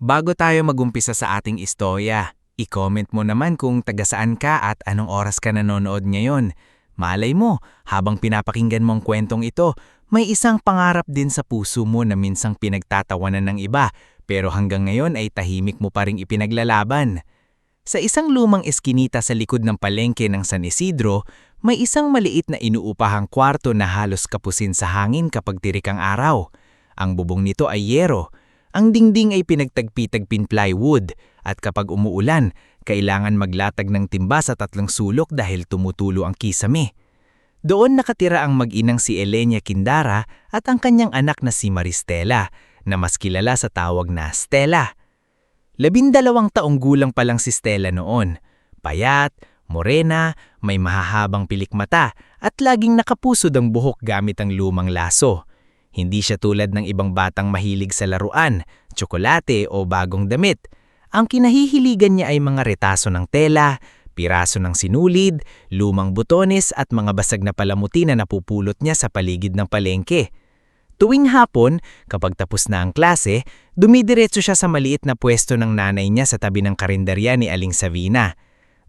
Bago tayo magumpisa sa ating istorya, i-comment mo naman kung taga-saan ka at anong oras ka nanonood ngayon. Malay mo, habang pinapakinggan mong kwentong ito, may isang pangarap din sa puso mo na minsang pinagtatawanan ng iba, pero hanggang ngayon ay tahimik mo pa ring ipinaglalaban. Sa isang lumang eskinita sa likod ng palengke ng San Isidro, may isang maliit na inuupahang kwarto na halos kapusin sa hangin kapag tirik ang araw. Ang bubong nito ay yero. Ang dingding ay pinagtagpi-tagpin plywood at kapag umuulan, kailangan maglatag ng timba sa tatlong sulok dahil tumutulo ang kisame. Doon nakatira ang mag-inang si Elenia Quindara at ang kanyang anak na si Maristela, na mas kilala sa tawag na Stella. 12 taong gulang pa lang si Stella noon. Payat, morena, may mahahabang pilikmata at laging nakapusod ang buhok gamit ang lumang laso. Hindi siya tulad ng ibang batang mahilig sa laruan, tsokolate o bagong damit. Ang kinahihiligan niya ay mga retaso ng tela, piraso ng sinulid, lumang butones at mga basag na palamuti na napupulot niya sa paligid ng palengke. Tuwing hapon, kapag tapos na ang klase, dumidiretso siya sa maliit na pwesto ng nanay niya sa tabi ng karinderya ni Aling Savina.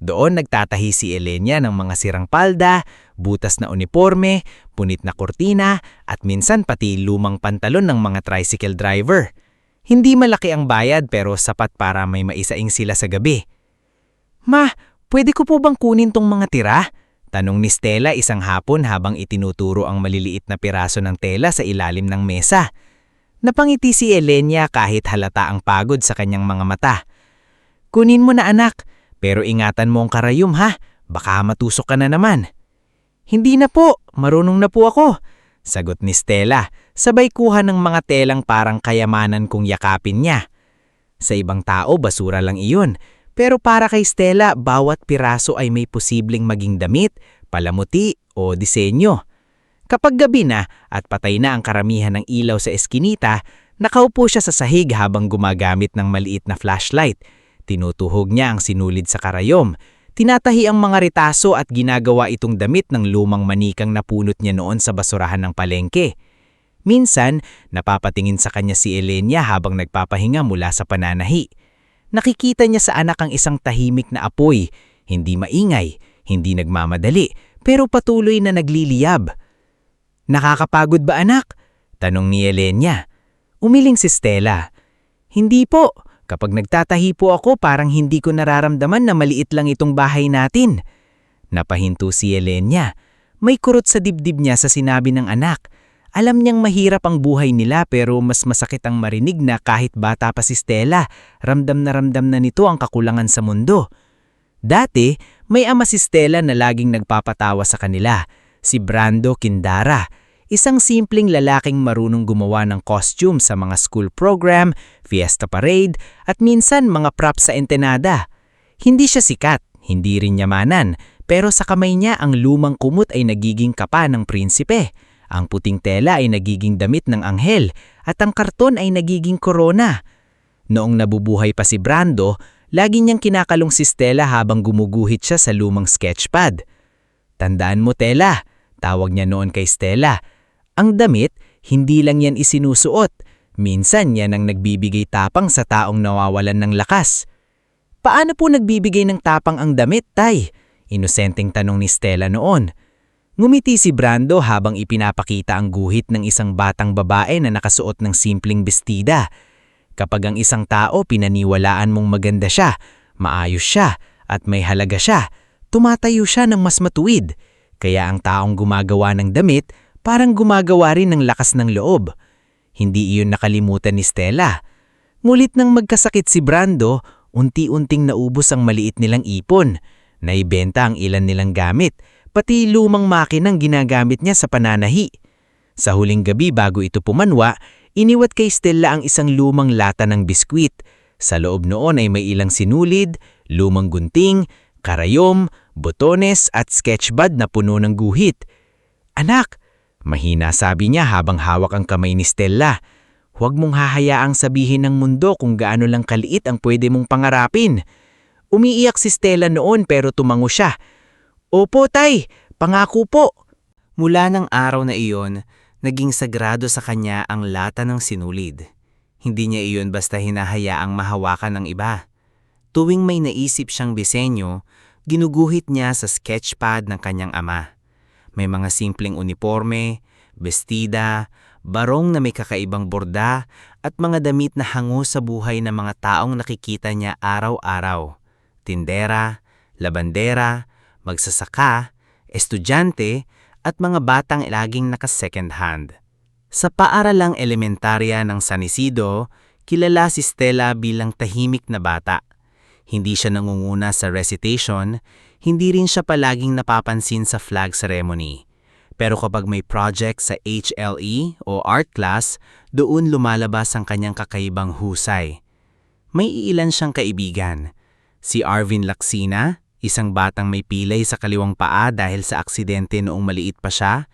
Doon nagtatahi si Elenia ng mga sirang palda, butas na uniforme, punit na kortina at minsan pati lumang pantalon ng mga tricycle driver. Hindi malaki ang bayad pero sapat para may maisaing sila sa gabi. "Ma, pwede ko po bang kunin tong mga tira?" Tanong ni Stella isang hapon habang itinuturo ang maliliit na piraso ng tela sa ilalim ng mesa. Napangiti si Elenia kahit halata ang pagod sa kanyang mga mata. "Kunin mo na anak. Pero ingatan mo ang karayom ha, baka matusok ka na naman." "Hindi na po, marunong na po ako," sagot ni Stella, sabay kuha ng mga telang parang kayamanan kung yakapin niya. Sa ibang tao, basura lang iyon, pero para kay Stella, bawat piraso ay may posibleng maging damit, palamuti o disenyo. Kapag gabi na at patay na ang karamihan ng ilaw sa eskinita, nakaupo siya sa sahig habang gumagamit ng maliit na flashlight. Tinutuhog niya ang sinulid sa karayom, tinatahi ang mga retaso at ginagawa itong damit ng lumang manikang napunot niya noon sa basurahan ng palengke. Minsan, napapatingin sa kanya si Elenia habang nagpapahinga mula sa pananahi. Nakikita niya sa anak ang isang tahimik na apoy, hindi maingay, hindi nagmamadali, pero patuloy na nagliliyab. "Nakakapagod ba anak?" tanong ni Elenia. Umiling si Stella. "Hindi po. Kapag nagtatahi po ako parang hindi ko nararamdaman na maliit lang itong bahay natin." Napahinto si Elenia. May kurot sa dibdib niya sa sinabi ng anak. Alam niyang mahirap ang buhay nila pero mas masakit ang marinig na kahit bata pa si Stella, ramdam na nito ang kakulangan sa mundo. Dati, may ama si Stella na laging nagpapatawa sa kanila, si Brando Quindara. Isang simpleng lalaking marunong gumawa ng costume sa mga school program, fiesta parade, at minsan mga props sa entenada. Hindi siya sikat, hindi rin yamanan, pero sa kamay niya ang lumang kumot ay nagiging kapa ng prinsipe, ang puting tela ay nagiging damit ng anghel, at ang karton ay nagiging korona. Noong nabubuhay pa si Brando, lagi niyang kinakalong si Stella habang gumuguhit siya sa lumang sketchpad. "Tandaan mo, Tela," tawag niya noon kay Stella. "Ang damit, hindi lang yan isinusuot. Minsan yan ang nagbibigay tapang sa taong nawawalan ng lakas." "Paano po nagbibigay ng tapang ang damit, Tay?" Inosenteng tanong ni Stella noon. Ngumiti si Brando habang ipinapakita ang guhit ng isang batang babae na nakasuot ng simpleng bestida. Kapag ang isang tao pinaniwalaan mong maganda siya, maayos siya, at may halaga siya, tumatayo siya ng mas matuwid. Kaya ang taong gumagawa ng damit, parang gumagawa rin ng lakas ng loob. Hindi iyon nakalimutan ni Stella. Ngulit nang magkasakit si Brando, unti-unting naubos ang maliit nilang ipon. Naibenta ang ilan nilang gamit, pati lumang makinang ginagamit niya sa pananahi. Sa huling gabi bago ito pumanwa, iniwat kay Stella ang isang lumang lata ng biskwit. Sa loob noon ay may ilang sinulid, lumang gunting, karayom, botones at sketchpad na puno ng guhit. "Anak," mahina sabi niya habang hawak ang kamay ni Stella, "huwag mong hahayaang sabihin ng mundo kung gaano lang kaliit ang pwede mong pangarapin." Umiiyak si Stella noon pero tumango siya. "Opo, Tay, pangako po." Mula ng araw na iyon, Naging sagrado sa kanya ang lata ng sinulid. Hindi niya iyon basta hinahayaang mahawakan ng iba. Tuwing may naisip siyang disenyo, ginuguhit niya sa sketchpad ng kanyang ama. May mga simpleng uniforme, bestida, barong na may kakaibang borda, at mga damit na hango sa buhay ng mga taong nakikita niya araw-araw. Tindera, labandera, magsasaka, estudyante, at mga batang laging naka-second hand. Sa paaralang elementarya ng San Isidro, kilala si Stella bilang tahimik na bata. Hindi siya nangunguna sa recitation, hindi rin siya palaging napapansin sa flag ceremony. Pero kapag may project sa HLE o art class, doon lumalabas ang kanyang kakaibang husay. May iilan siyang kaibigan. Si Arvin Laksina, isang batang may pilay sa kaliwang paa dahil sa aksidente noong maliit pa siya.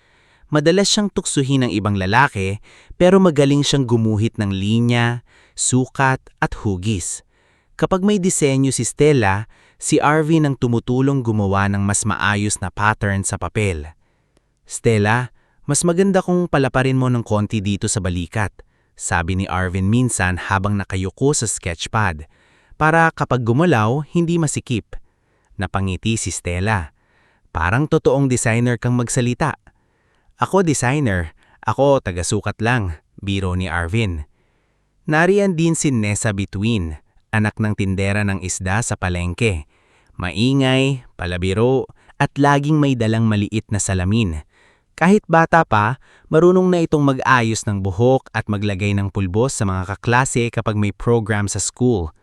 Madalas siyang tuksuhin ng ibang lalaki pero magaling siyang gumuhit ng linya, sukat at hugis. Kapag may disenyo si Stella, si Arvin ang tumutulong gumawa ng mas maayos na pattern sa papel. Stella, mas maganda kung palaparin mo ng konti dito sa balikat, sabi ni Arvin minsan habang nakayuko sa sketchpad, para kapag gumalaw, hindi masikip. Napangiti si Stella. Parang totoong designer kang magsalita. Ako designer, ako taga-sukat lang, biro ni Arvin. Nariyan din si Nessa Between, anak ng tindera ng isda sa palengke. Maingay, palabiro, at laging may dalang maliit na salamin. Kahit bata pa, marunong na itong mag-ayos ng buhok at maglagay ng pulbos sa mga kaklase kapag may program sa school.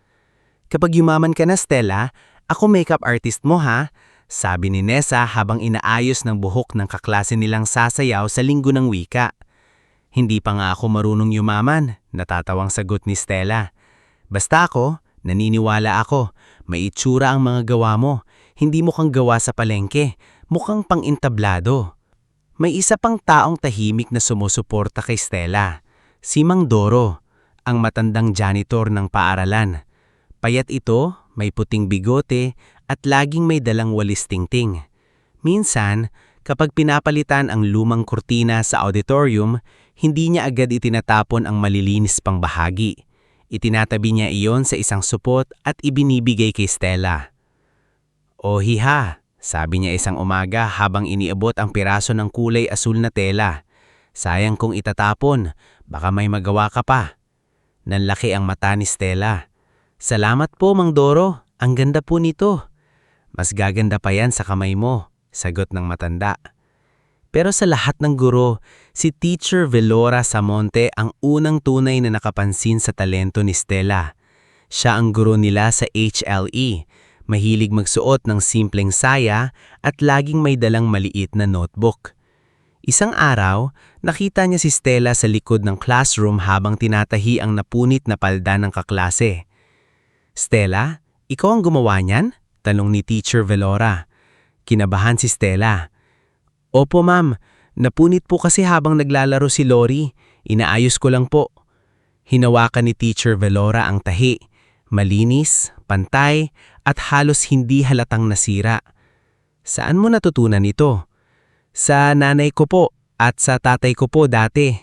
Kapag yumaman ka na, Stella, ako makeup artist mo ha, sabi ni Nessa habang inaayos ng buhok ng kaklase nilang sasayaw sa linggo ng wika. Hindi pa nga ako marunong yumaman, natatawang sagot ni Stella. Basta ako, naniniwala ako, may itsura ang mga gawa mo, hindi mukhang gawa sa palengke, mukhang pang-intablado. May isa pang taong tahimik na sumusuporta kay Stella, si Mang Doro, ang matandang janitor ng paaralan. Payat ito, may puting bigote at laging may dalang walis tingting. Minsan, kapag pinapalitan ang lumang kurtina sa auditorium, hindi niya agad itinatapon ang malilinis pang bahagi. Itinatabi niya iyon sa isang supot at ibinibigay kay Stella. "O hiha," sabi niya isang umaga habang iniabot ang piraso ng kulay asul na tela. "Sayang kung itatapon, baka may magawa ka pa." Nanlaki ang mata ni Stella. "Salamat po, Mang Doro. Ang ganda po nito." "Mas gaganda pa yan sa kamay mo," sagot ng matanda. Pero sa lahat ng guro, si Teacher Velora Samonte ang unang tunay na nakapansin sa talento ni Stella. Siya ang guro nila sa HLE, mahilig magsuot ng simpleng saya at laging may dalang maliit na notebook. Isang araw, nakita niya si Stella sa likod ng classroom habang tinatahi ang napunit na palda ng kaklase. "Stella, ikaw ang gumawa niyan?" tanong ni Teacher Velora. Kinabahan si Stella. "Opo ma'am, napunit po kasi habang naglalaro si Lori. Inaayos ko lang po." Hinawakan ni Teacher Velora ang tahi. Malinis, pantay, at halos hindi halatang nasira. "Saan mo natutunan ito?" "Sa nanay ko po at sa tatay ko po dati."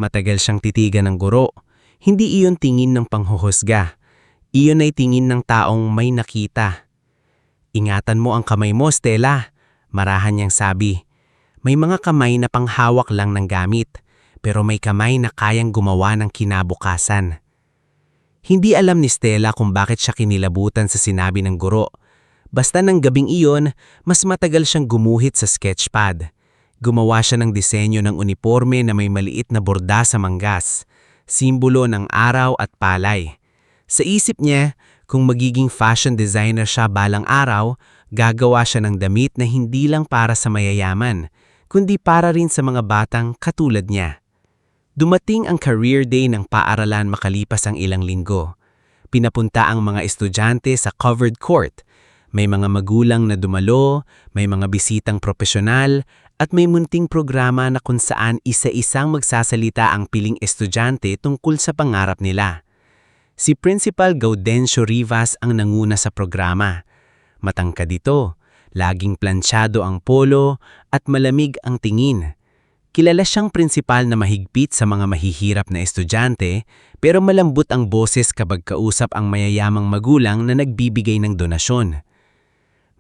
Matagal siyang titigan ng guro. Hindi iyon tingin ng panghuhusga. Iyon ay tingin ng taong may nakita. "Ingatan mo ang kamay mo, Stella," marahan niyang sabi. May mga kamay na panghawak lang ng gamit, pero may kamay na kayang gumawa ng kinabukasan. Hindi alam ni Stella kung bakit siya kinilabutan sa sinabi ng guro. Basta ng gabing iyon, mas matagal siyang gumuhit sa sketchpad. Gumawa siya ng disenyo ng uniforme na may maliit na borda sa manggas, simbolo ng araw at palay. Sa isip niya, kung magiging fashion designer siya balang araw, gagawa siya ng damit na hindi lang para sa mayayaman, kundi para rin sa mga batang katulad niya. Dumating ang career day ng paaralan makalipas ang ilang linggo. Pinapunta ang mga estudyante sa covered court. May mga magulang na dumalo, may mga bisitang profesional, at may munting programa na kung saan isa-isang magsasalita ang piling estudyante tungkol sa pangarap nila. Si Principal Gaudencio Rivas ang nanguna sa programa. Matangkad ito, laging plansyado ang polo at malamig ang tingin. Kilala siyang prinsipal na mahigpit sa mga mahihirap na estudyante pero malambot ang boses kapag kausap ang mayayamang magulang na nagbibigay ng donasyon.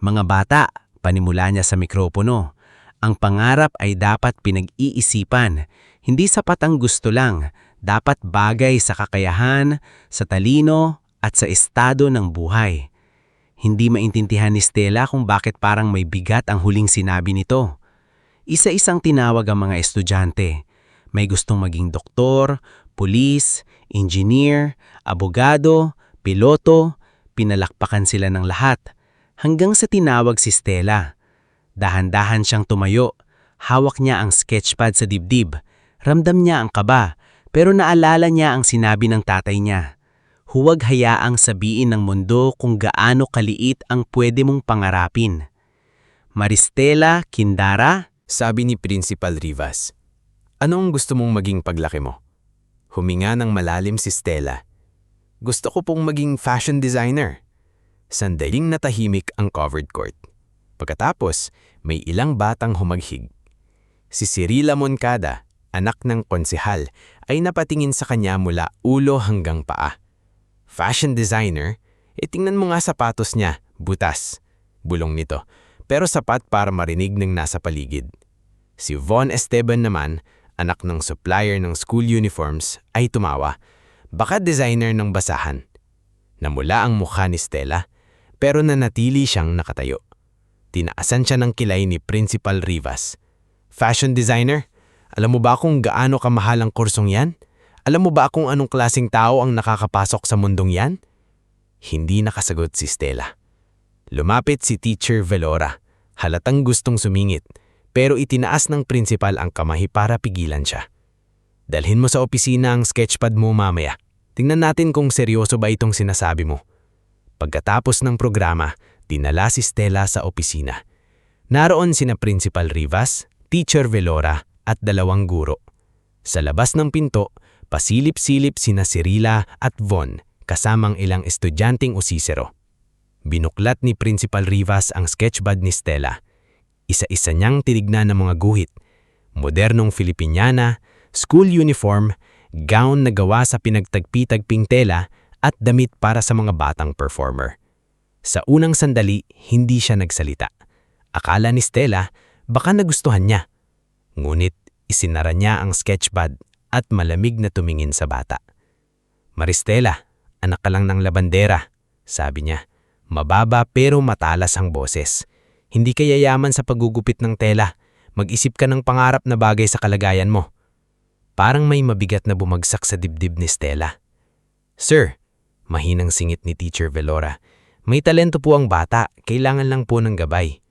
Mga bata, panimula niya sa mikropono, ang pangarap ay dapat pinag-iisipan, hindi sapat ang gusto lang, dapat bagay sa kakayahan, sa talino at sa estado ng buhay. Hindi maintindihan ni Stella kung bakit parang may bigat ang huling sinabi nito. Isa-isang tinawag ang mga estudyante. May gustong maging doktor, pulis, engineer, abogado, piloto, pinalakpakan sila ng lahat. Hanggang sa tinawag si Stella. Dahan-dahan siyang tumayo. Hawak niya ang sketchpad sa dibdib. Ramdam niya ang kaba, pero naalala niya ang sinabi ng tatay niya. Huwag hayaang sabihin ng mundo kung gaano kaliit ang pwede mong pangarapin. Maristela Kindara. Sabi ni Principal Rivas, "Anong gusto mong maging paglaki mo?" Huminga ng malalim si Stella. "Gusto ko pong maging fashion designer." Sandaling natahimik ang covered court. Pagkatapos, may ilang batang humaghig. Si Cirila Moncada, anak ng konsehal, ay napatingin sa kanya mula ulo hanggang paa. Fashion designer? Tingnan mo nga sapatos niya, butas. Bulong nito. Pero sapat para marinig ng nasa paligid. Si Von Esteban naman, anak ng supplier ng school uniforms, ay tumawa. Baka designer ng basahan. Namula ang mukha ni Stella, pero nanatili siyang nakatayo. Tinaasan siya ng kilay ni Principal Rivas. "Fashion designer? Alam mo ba kung gaano kamahal ang kursong yan? Alam mo ba kung anong klaseng tao ang nakakapasok sa mundong yan?" Hindi nakasagot si Stella. Lumapit si Teacher Velora, halatang gustong sumingit, pero itinaas ng principal ang kamay para pigilan siya. "Dalhin mo sa opisina ang sketchpad mo mamaya. Tingnan natin kung seryoso ba itong sinasabi mo." Pagkatapos ng programa, dinala si Stella sa opisina. Naroon sina Principal Rivas, Teacher Velora at 2 guro. Sa labas ng pinto, pasilip-silip sina Cirila at Von kasamang ilang estudyanteng usisero. Binuklat ni Principal Rivas ang sketchpad ni Stella. Isa-isa niyang tinignan ng mga guhit. Modernong Filipiniana, school uniform, gown na gawa sa pinagtagpi-tagping tela at damit para sa mga batang performer. Sa unang sandali, hindi siya nagsalita. Akala ni Stella, baka nagustuhan niya. Ngunit isinara niya ang sketchpad at malamig na tumingin sa bata. "Maristela, anak ka lang ng labandera," sabi niya. Mababa pero matalas ang boses. "Hindi ka yayaman sa paggugupit ng tela. Mag-isip ka ng pangarap na bagay sa kalagayan mo." Parang may mabigat na bumagsak sa dibdib ni Stella. "Sir," mahinang singit ni Teacher Velora, "may talento po ang bata, kailangan lang po ng gabay."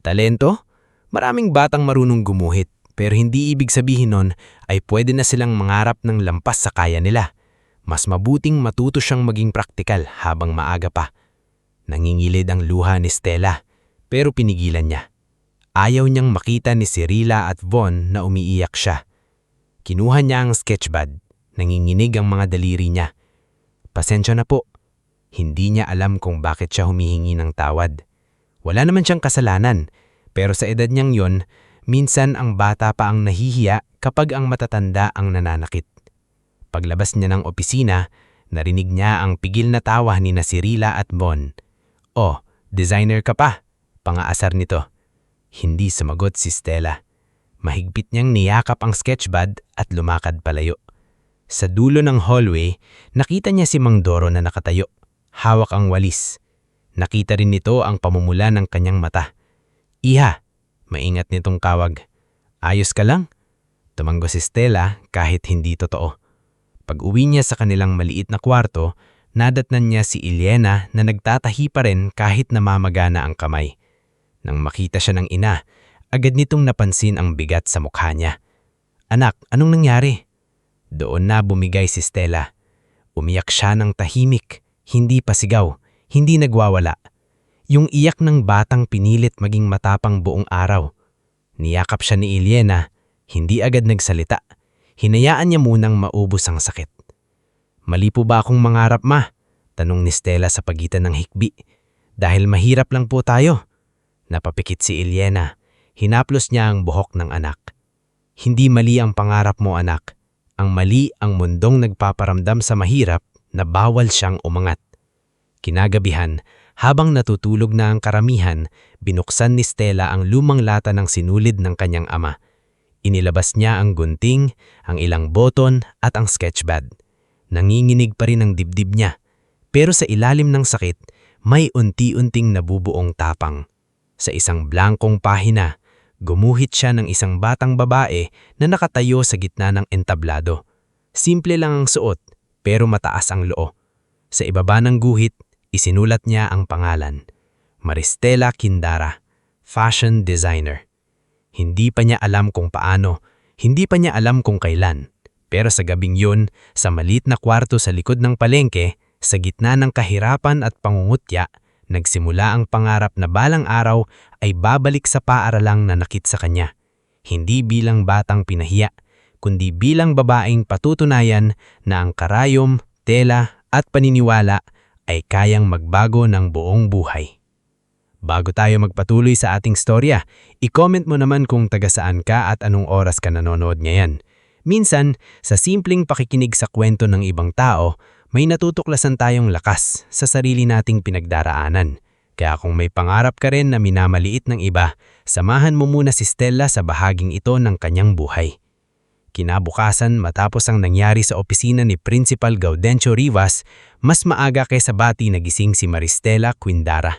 "Talento? Maraming batang marunong gumuhit, pero hindi ibig sabihin nun ay pwede na silang mangarap ng lampas sa kaya nila. Mas mabuting matuto siyang maging praktikal habang maaga pa." Nangingilid ang luha ni Stella, pero pinigilan niya. Ayaw niyang makita ni Cirila at Von na umiiyak siya. Kinuha niya ang sketchpad, nanginginig ang mga daliri niya. "Pasensya na po." Hindi niya alam kung bakit siya humihingi ng tawad. Wala naman siyang kasalanan, pero sa edad niyang yon, minsan ang bata pa ang nahihiya kapag ang matatanda ang nananakit. Paglabas niya ng opisina, narinig niya ang pigil na tawa ni Cirila at Von. "Oh, designer ka pa," pangaasar nito. Hindi sumagot si Stella. Mahigpit niyang niyakap ang sketchpad at lumakad palayo. Sa dulo ng hallway, nakita niya si Mang Doro na nakatayo. Hawak ang walis. Nakita rin nito ang pamumula ng kanyang mata. "Iha," maingat nitong kawag. "Ayos ka lang?" Tumanggo si Stella kahit hindi totoo. Pag-uwi niya sa kanilang maliit na kwarto, nadatnan niya si Elena na nagtatahi pa rin kahit namamagana ang kamay. Nang makita siya ng ina, agad nitong napansin ang bigat sa mukha niya. "Anak, anong nangyari?" Doon na bumigay si Stella. Umiyak siya ng tahimik, hindi pasigaw, hindi nagwawala. Yung iyak ng batang pinilit maging matapang buong araw. Niyakap siya ni Elena, hindi agad nagsalita. Hinayaan niya munang maubos ang sakit. "Mali po ba akong mangarap, ma?" tanong ni Stella sa pagitan ng hikbi. "Dahil mahirap lang po tayo." Napapikit si Elena. Hinaplos niya ang buhok ng anak. Hindi mali ang pangarap mo, anak. Ang mali ang mundong nagpaparamdam sa mahirap na bawal siyang umangat. Kinagabihan, habang natutulog na ang karamihan, binuksan ni Stella ang lumang lata ng sinulid ng kanyang ama. Inilabas niya ang gunting, ang ilang boton at ang sketchpad. Nanginginig pa rin ang dibdib niya, pero sa ilalim ng sakit, may unti-unting nabubuong tapang. Sa isang blankong pahina, gumuhit siya ng isang batang babae na nakatayo sa gitna ng entablado. Simple lang ang suot, pero mataas ang loo. Sa ibaba ng guhit, isinulat niya ang pangalan, Maristela Quindara, fashion designer. Hindi pa niya alam kung paano, hindi pa niya alam kung kailan. Pero sa gabing yun, sa maliit na kwarto sa likod ng palengke, sa gitna ng kahirapan at pangungutya, nagsimula ang pangarap na balang araw ay babalik sa paaralang nanakit sa kanya. Hindi bilang batang pinahiya, kundi bilang babaeng patutunayan na ang karayom, tela at paniniwala ay kayang magbago ng buong buhay. Bago tayo magpatuloy sa ating storya, i-comment mo naman kung taga saan ka at anong oras ka nanonood ngayon. Minsan, sa simpleng pakikinig sa kwento ng ibang tao, may natutuklasan tayong lakas sa sarili nating pinagdaraanan. Kaya kung may pangarap ka rin na minamaliit ng iba, samahan mo muna si Stella sa bahaging ito ng kanyang buhay. Kinabukasan, matapos ang nangyari sa opisina ni Principal Gaudencio Rivas, mas maaga kaysa bati nagising si Maristela Quindara.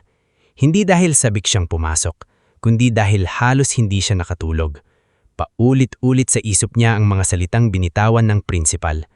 Hindi dahil sabik siyang pumasok, kundi dahil halos hindi siya nakatulog. Paulit-ulit sa isip niya ang mga salitang binitawan ng principal.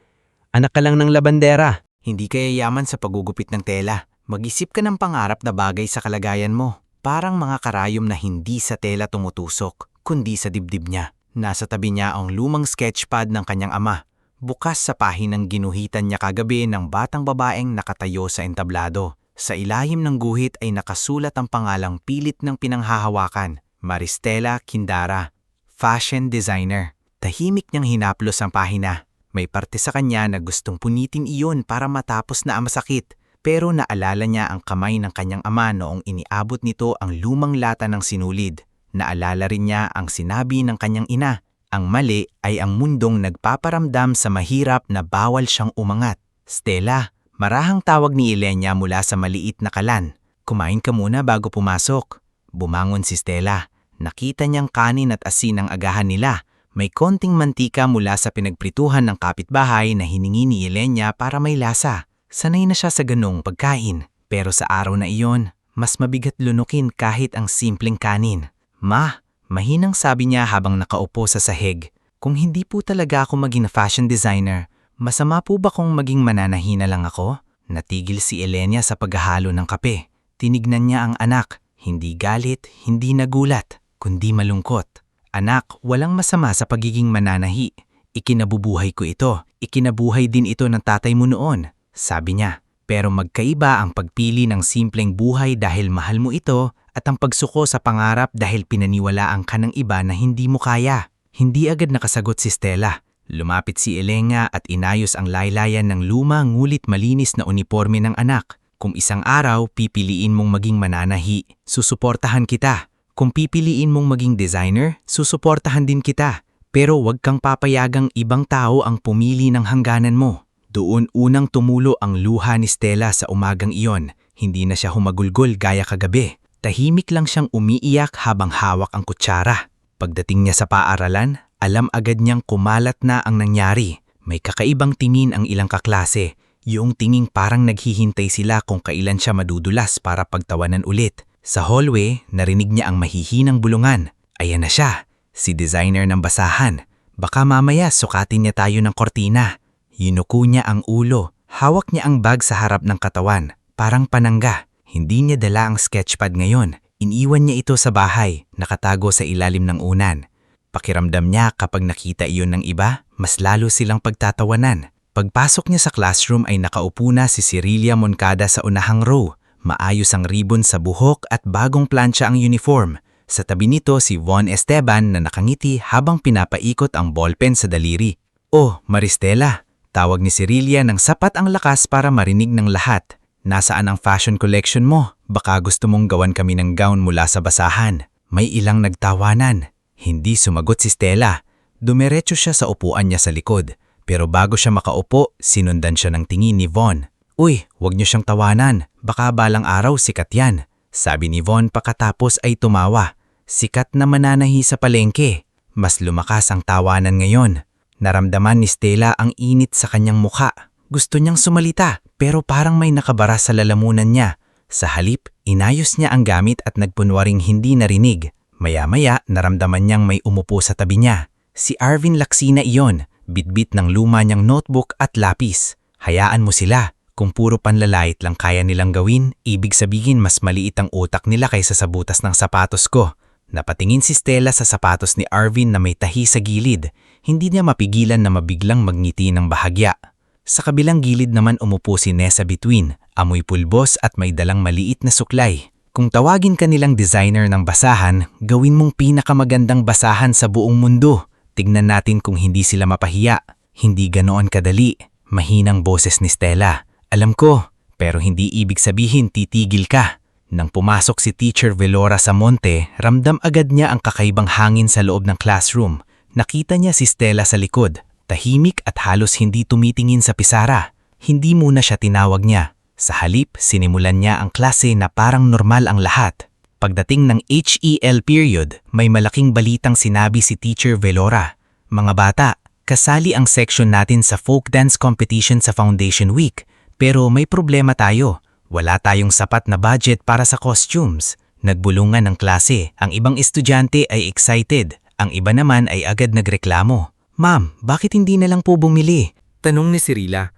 Anak ka lang ng labandera. Hindi ka yayaman sa paggugupit ng tela. Mag-isip ka ng pangarap na bagay sa kalagayan mo. Parang mga karayom na hindi sa tela tumutusok, kundi sa dibdib niya. Nasa tabi niya ang lumang sketchpad ng kanyang ama. Bukas sa pahinang ginuhitan niya kagabi ng batang babaeng nakatayo sa entablado. Sa ilalim ng guhit ay nakasulat ang pangalang pilit ng pinanghahawakan, Maristela Quindara, fashion designer. Tahimik niyang hinaplos ang pahina. May parte sa kanya na gustong punitin iyon para matapos na ang masakit. Pero naalala niya ang kamay ng kanyang ama noong iniabot nito ang lumang lata ng sinulid. Naalala rin niya ang sinabi ng kanyang ina. Ang mali ay ang mundong nagpaparamdam sa mahirap na bawal siyang umangat. Stella, marahang tawag ni Elenia mula sa maliit na kalan. Kumain ka muna bago pumasok. Bumangon si Stella. Nakita niyang kanin at asin ang agahan nila. May konting mantika mula sa pinagprituhan ng kapitbahay na hiningi ni Elenia para may lasa. Sanay na siya sa ganong pagkain. Pero sa araw na iyon, mas mabigat lunukin kahit ang simpleng kanin. Ma, mahinang sabi niya habang nakaupo sa sahig. Kung hindi po talaga ako maging fashion designer, masama po ba kung maging mananahina lang ako? Natigil si Elenia sa paghahalo ng kape. Tinignan niya ang anak. Hindi galit, hindi nagulat, kundi malungkot. Anak, walang masama sa pagiging mananahi. Ikinabubuhay ko ito. Ikinabuhay din ito ng tatay mo noon, sabi niya. Pero magkaiba ang pagpili ng simpleng buhay dahil mahal mo ito at ang pagsuko sa pangarap dahil pinaniwalaan ka ng iba na hindi mo kaya. Hindi agad nakasagot si Stella. Lumapit si Elena at inayos ang laylayan ng luma ngulit malinis na uniforme ng anak. Kung isang araw pipiliin mong maging mananahi, susuportahan kita. Kung pipiliin mong maging designer, susuportahan din kita. Pero huwag kang papayagang ibang tao ang pumili ng hangganan mo. Doon unang tumulo ang luha ni Stella sa umagang iyon. Hindi na siya humagulgol gaya kagabi. Tahimik lang siyang umiiyak habang hawak ang kutsara. Pagdating niya sa paaralan, alam agad niyang kumalat na ang nangyari. May kakaibang tingin ang ilang kaklase. Yung tinging parang naghihintay sila kung kailan siya madudulas para pagtawanan ulit. Sa hallway, narinig niya ang mahihinang bulungan. Ayan na siya, si designer ng basahan. Baka mamaya sukatin niya tayo ng kortina. Yunuko niya ang ulo. Hawak niya ang bag sa harap ng katawan. Parang panangga. Hindi niya dala ang sketchpad ngayon. Iniwan niya ito sa bahay, nakatago sa ilalim ng unan. Pakiramdam niya kapag nakita iyon ng iba, mas lalo silang pagtatawanan. Pagpasok niya sa classroom ay nakaupo na si Cirilia Moncada sa unahang row. Maayos ang ribbon sa buhok at bagong plancha ang uniform. Sa tabi nito si Von Esteban na nakangiti habang pinapaikot ang ballpen sa daliri. "Oh, Maristela," tawag ni Cirilia nang sapat ang lakas para marinig ng lahat. "Nasaan ang fashion collection mo? Baka gusto mong gawan kami ng gown mula sa basahan." May ilang nagtawanan. Hindi sumagot si Stella. Dumiretso siya sa upuan niya sa likod, pero bago siya makaupo, sinundan siya ng tingin ni Von. Uy, wag niyo siyang tawanan, baka balang araw sikat yan. Sabi ni Von pakatapos ay tumawa. Sikat na mananahi sa palengke. Mas lumakas ang tawanan ngayon. Naramdaman ni Stella ang init sa kanyang mukha. Gusto niyang sumalita pero parang may nakabara sa lalamunan niya. Sa halip, inayos niya ang gamit at nagpunwaring hindi narinig. Maya-maya naramdaman niyang may umupo sa tabi niya. Si Arvin Laksina iyon, bitbit ng luma niyang notebook at lapis. Hayaan mo sila. Kung puro panlalait lang kaya nilang gawin, ibig sabihin mas maliit ang utak nila kaysa sa butas ng sapatos ko. Napatingin si Stella sa sapatos ni Arvin na may tahi sa gilid. Hindi niya mapigilan na mabiglang magngiti ng bahagya. Sa kabilang gilid naman umupo si Nessa Between, amoy pulbos at may dalang maliit na suklay. Kung tawagin ka nilang designer ng basahan, gawin mong pinakamagandang basahan sa buong mundo. Tignan natin kung hindi sila mapahiya. Hindi ganoon kadali. Mahinang boses ni Stella. Alam ko, pero hindi ibig sabihin titigil ka. Nang pumasok si Teacher Velora sa monte, ramdam agad niya ang kakaibang hangin sa loob ng classroom. Nakita niya si Stella sa likod, tahimik at halos hindi tumitingin sa pisara. Hindi muna siya tinawag niya. Sa halip, sinimulan niya ang klase na parang normal ang lahat. Pagdating ng HEL period, may malaking balitang sinabi si Teacher Velora. Mga bata, kasali ang section natin sa folk dance competition sa Foundation Week. Pero may problema tayo. Wala tayong sapat na budget para sa costumes. Nagbulungan ng klase. Ang ibang estudyante ay excited. Ang iba naman ay agad nagreklamo. Ma'am, bakit hindi na lang po bumili? Tanong ni Cirilla.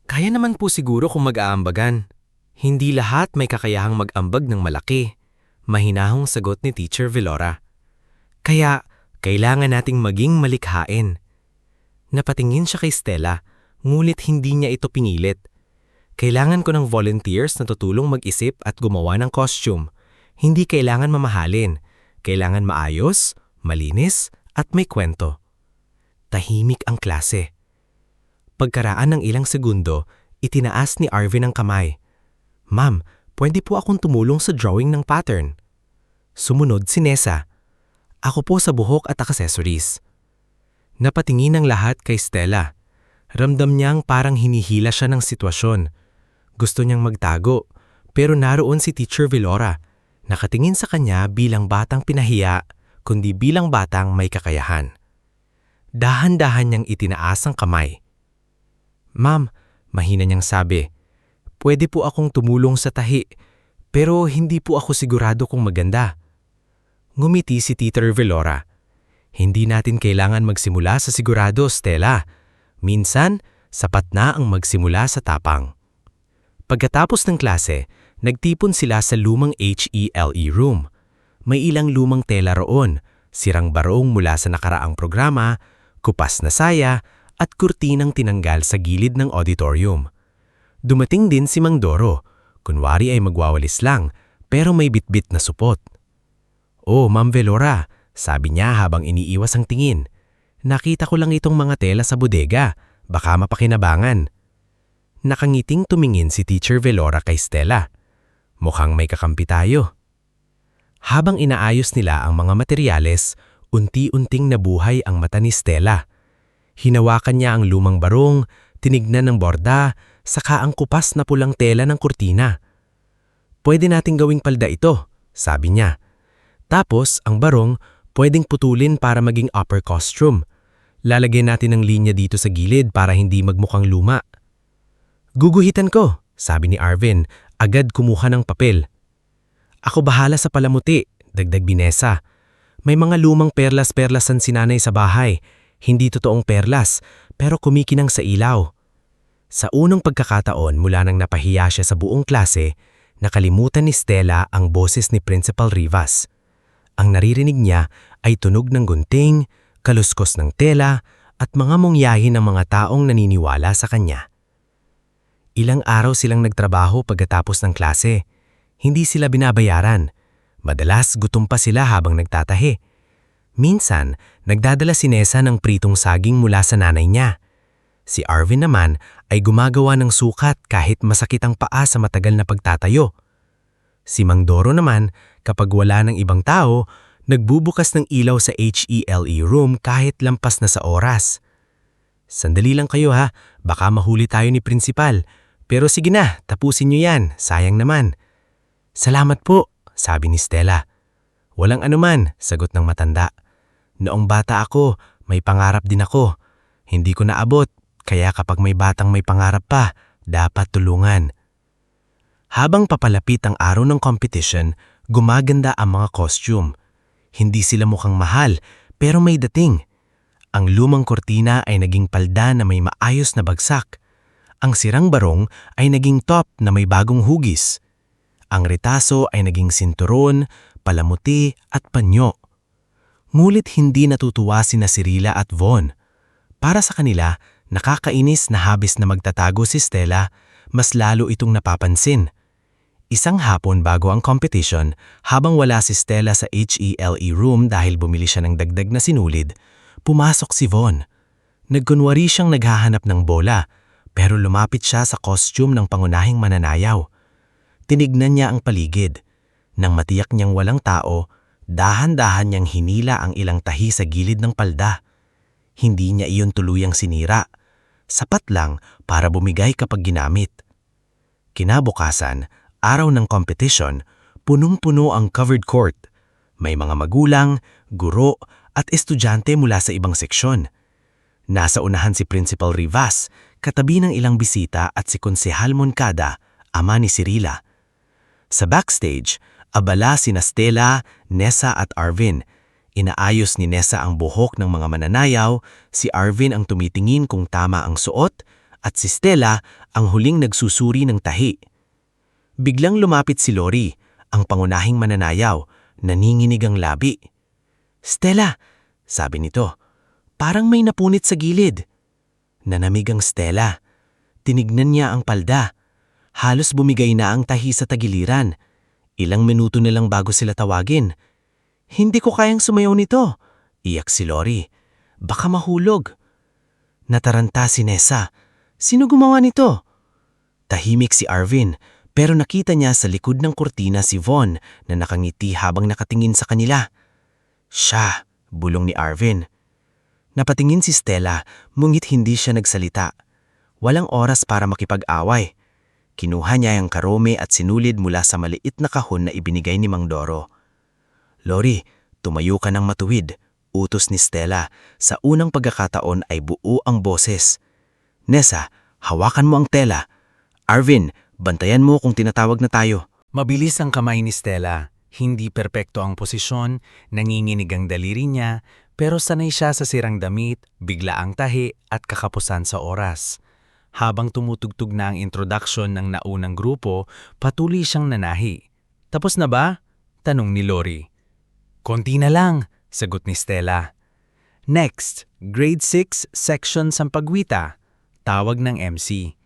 Kaya naman po siguro kung mag-aambagan. Hindi lahat may kakayahang mag-ambag ng malaki. Mahinahong sagot ni Teacher Velora. Kaya, kailangan nating maging malikhain. Napatingin siya kay Stella, ngulit hindi niya ito pinilit. Kailangan ko ng volunteers na tutulong mag-isip at gumawa ng costume. Hindi kailangan mamahalin. Kailangan maayos, malinis, at may kwento. Tahimik ang klase. Pagkaraan ng ilang segundo, itinaas ni Arvin ang kamay. Ma'am, pwede po akong tumulong sa drawing ng pattern. Sumunod si Nessa. Ako po sa buhok at accessories. Napatingin ang lahat kay Stella. Ramdam niyang parang hinihila siya ng sitwasyon. Gusto niyang magtago, pero naroon si Teacher Velora. Nakatingin sa kanya bilang batang pinahiya, kundi bilang batang may kakayahan. Dahan-dahan niyang itinaas ang kamay. Ma'am, mahina niyang sabi, pwede po akong tumulong sa tahi, pero hindi po ako sigurado kung maganda. Ngumiti si Teacher Velora. Hindi natin kailangan magsimula sa sigurado, Stella. Minsan, sapat na ang magsimula sa tapang. Pagkatapos ng klase, nagtipon sila sa lumang HELE room. May ilang lumang tela roon, sirang barong mula sa nakaraang programa, kupas na saya, at kurtinang tinanggal sa gilid ng auditorium. Dumating din si Mang Doro. Kunwari ay magwawalis lang, pero may bitbit na supot. Oh, Ma'am Velora, sabi niya habang iniiwas ang tingin. Nakita ko lang itong mga tela sa bodega, baka mapakinabangan. Nakangiting tumingin si Teacher Velora kay Stella. Mukhang may kakampi tayo. Habang inaayos nila ang mga materyales, unti-unting nabuhay ang mata ni Stella. Hinawakan niya ang lumang barong, tinignan ng borda, saka ang kupas na pulang tela ng kurtina. Pwede nating gawing palda ito, sabi niya. Tapos, ang barong, pwedeng putulin para maging upper costume. Lalagyan natin ng linya dito sa gilid para hindi magmukhang luma. Guguhitan ko, sabi ni Arvin, agad kumuha ng papel. Ako bahala sa palamuti, dagdag Binesa. May mga lumang perlas-perlasan si nanay sa bahay. Hindi totoong perlas, pero kumikinang sa ilaw. Sa unang pagkakataon mula nang napahiya siya sa buong klase, nakalimutan ni Stella ang boses ni Principal Rivas. Ang naririnig niya ay tunog ng gunting, kaluskos ng tela, at mga mungyahi ng mga taong naniniwala sa kanya. Ilang araw silang nagtrabaho pagkatapos ng klase. Hindi sila binabayaran. Madalas gutom pa sila habang nagtatahi. Minsan, nagdadala si Nessa ng pritong saging mula sa nanay niya. Si Arvin naman ay gumagawa ng sukat kahit masakit ang paa sa matagal na pagtatayo. Si Mang Doro naman, kapag wala ng ibang tao, Nagbubukas ng ilaw sa HELE room kahit lampas na sa oras. Sandali lang kayo ha, baka mahuli tayo ni Principal. Pero sige na, tapusin niyo yan, sayang naman. Salamat po, sabi ni Stella. Walang anuman, sagot ng matanda. Noong bata ako, may pangarap din ako. Hindi ko naabot, kaya kapag may batang may pangarap pa, dapat tulungan. Habang papalapit ang araw ng competition, gumaganda ang mga costume. Hindi sila mukhang mahal, pero may dating. Ang lumang kortina ay naging palda na may maayos na bagsak. Ang sirang barong ay naging top na may bagong hugis. Ang retaso ay naging sinturon, palamuti at panyo. Ngulit hindi natutuwa sina Cirila at Von. Para sa kanila, nakakainis na habis na magtatago si Stella, mas lalo itong napapansin. Isang hapon bago ang competition, habang wala si Stella sa HELE room dahil bumili siya ng dagdag na sinulid, pumasok si Von. Nagkunwari siyang naghahanap ng bola, pero lumapit siya sa costume ng pangunahing mananayaw. Tinignan niya ang paligid. Nang matiyak niyang walang tao, dahan-dahan niyang hinila ang ilang tahi sa gilid ng palda. Hindi niya iyon tuluyang sinira. Sapat lang para bumigay kapag ginamit. Kinabukasan, araw ng competition, punong-puno ang covered court. May mga magulang, guro at estudyante mula sa ibang seksyon. Nasa unahan si Principal Rivas, katabi ng ilang bisita at si Konsehal Moncada, ama ni Cirila. Sa backstage, abala sina Stella, Nessa at Arvin. Inaayos ni Nessa ang buhok ng mga mananayaw, si Arvin ang tumitingin kung tama ang suot, at si Stella ang huling nagsusuri ng tahi. Biglang lumapit si Lori, ang pangunahing mananayaw, naninginig ang labi. "Stella," sabi nito, "parang may napunit sa gilid." Nanamig ang Stella. Tinignan niya ang palda. Halos bumigay na ang tahi sa tagiliran. Ilang minuto na lang bago sila tawagin. "Hindi ko kayang sumayaw nito," iyak si Lori. "Baka mahulog." Nataranta si Nessa. "Sino gumawa nito?" Tahimik si Arvin, pero nakita niya sa likod ng kurtina si Von na nakangiti habang nakatingin sa kanila. "Siya," bulong ni Arvin. Napatingin si Stella, ngunit hindi siya nagsalita. Walang oras para makipag-away. Kinuha niya ang karome at sinulid mula sa maliit na kahon na ibinigay ni Mang Doro. "Lori, tumayo ka ng matuwid," utos ni Stella. Sa unang pagkakataon ay buo ang boses. "Nessa, hawakan mo ang tela. Arvin, bantayan mo kung tinatawag na tayo." Mabilis ang kamay ni Stella. Hindi perpekto ang posisyon, nanginginig ang daliri niya, pero sanay siya sa sirang damit, bigla ang tahi at kakapusan sa oras. Habang tumutugtog na ang introduction ng naunang grupo, patuloy siyang nanahi. "Tapos na ba?" tanong ni Lori. "Konti na lang," sagot ni Stella. "Next, Grade 6, Section Sampagwita," tawag ng MC.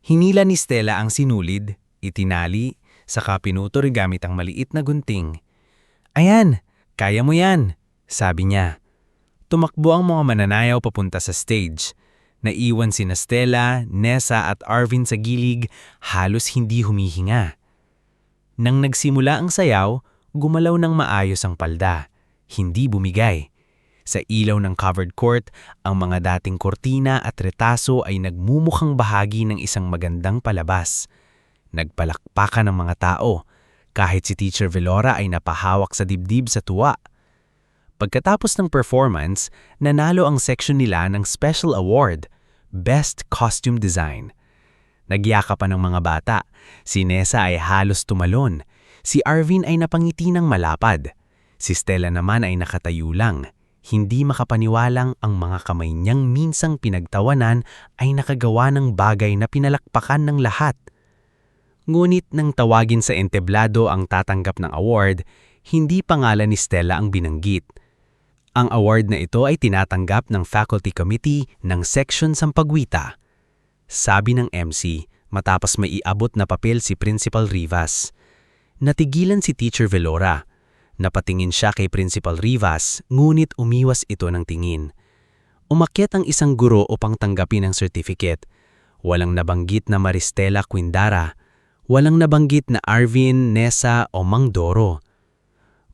Hinila ni Stella ang sinulid, itinali, saka pinutol gamit ang maliit na gunting. "Ayan, kaya mo yan," sabi niya. Tumakbo ang mga mananayaw papunta sa stage. Naiwan sina Stella, Nessa at Arvin sa gilig, halos hindi humihinga. Nang nagsimula ang sayaw, gumalaw ng maayos ang palda. Hindi bumigay. Sa ilaw ng covered court, ang mga dating kortina at retaso ay nagmumukhang bahagi ng isang magandang palabas. Nagpalakpakan ng mga tao, kahit si Teacher Velora ay napahawak sa dibdib sa tuwa. Pagkatapos ng performance, nanalo ang section nila ng Special Award, Best Costume Design. Nagyakapan ng mga bata. Si Nessa ay halos tumalon. Si Arvin ay napangiti ng malapad. Si Stella naman ay nakatayo lang. Hindi makapaniwalang ang mga kamay niyang minsang pinagtawanan ay nakagawa ng bagay na pinalakpakan ng lahat. Ngunit nang tawagin sa entablado ang tatanggap ng award, hindi pangalan ni Stella ang binanggit. Ang award na ito ay tinatanggap ng faculty committee ng Section Sampagwita. Sabi ng MC, matapos may iabot na papel si Principal Rivas. Natigilan si Teacher Velora. Napatingin siya kay Principal Rivas, ngunit umiwas ito ng tingin. Umakyat ang isang guro upang tanggapin ang certificate. Walang nabanggit na Maristela Quindara. Walang nabanggit na Arvin, Nessa o Mang Doro.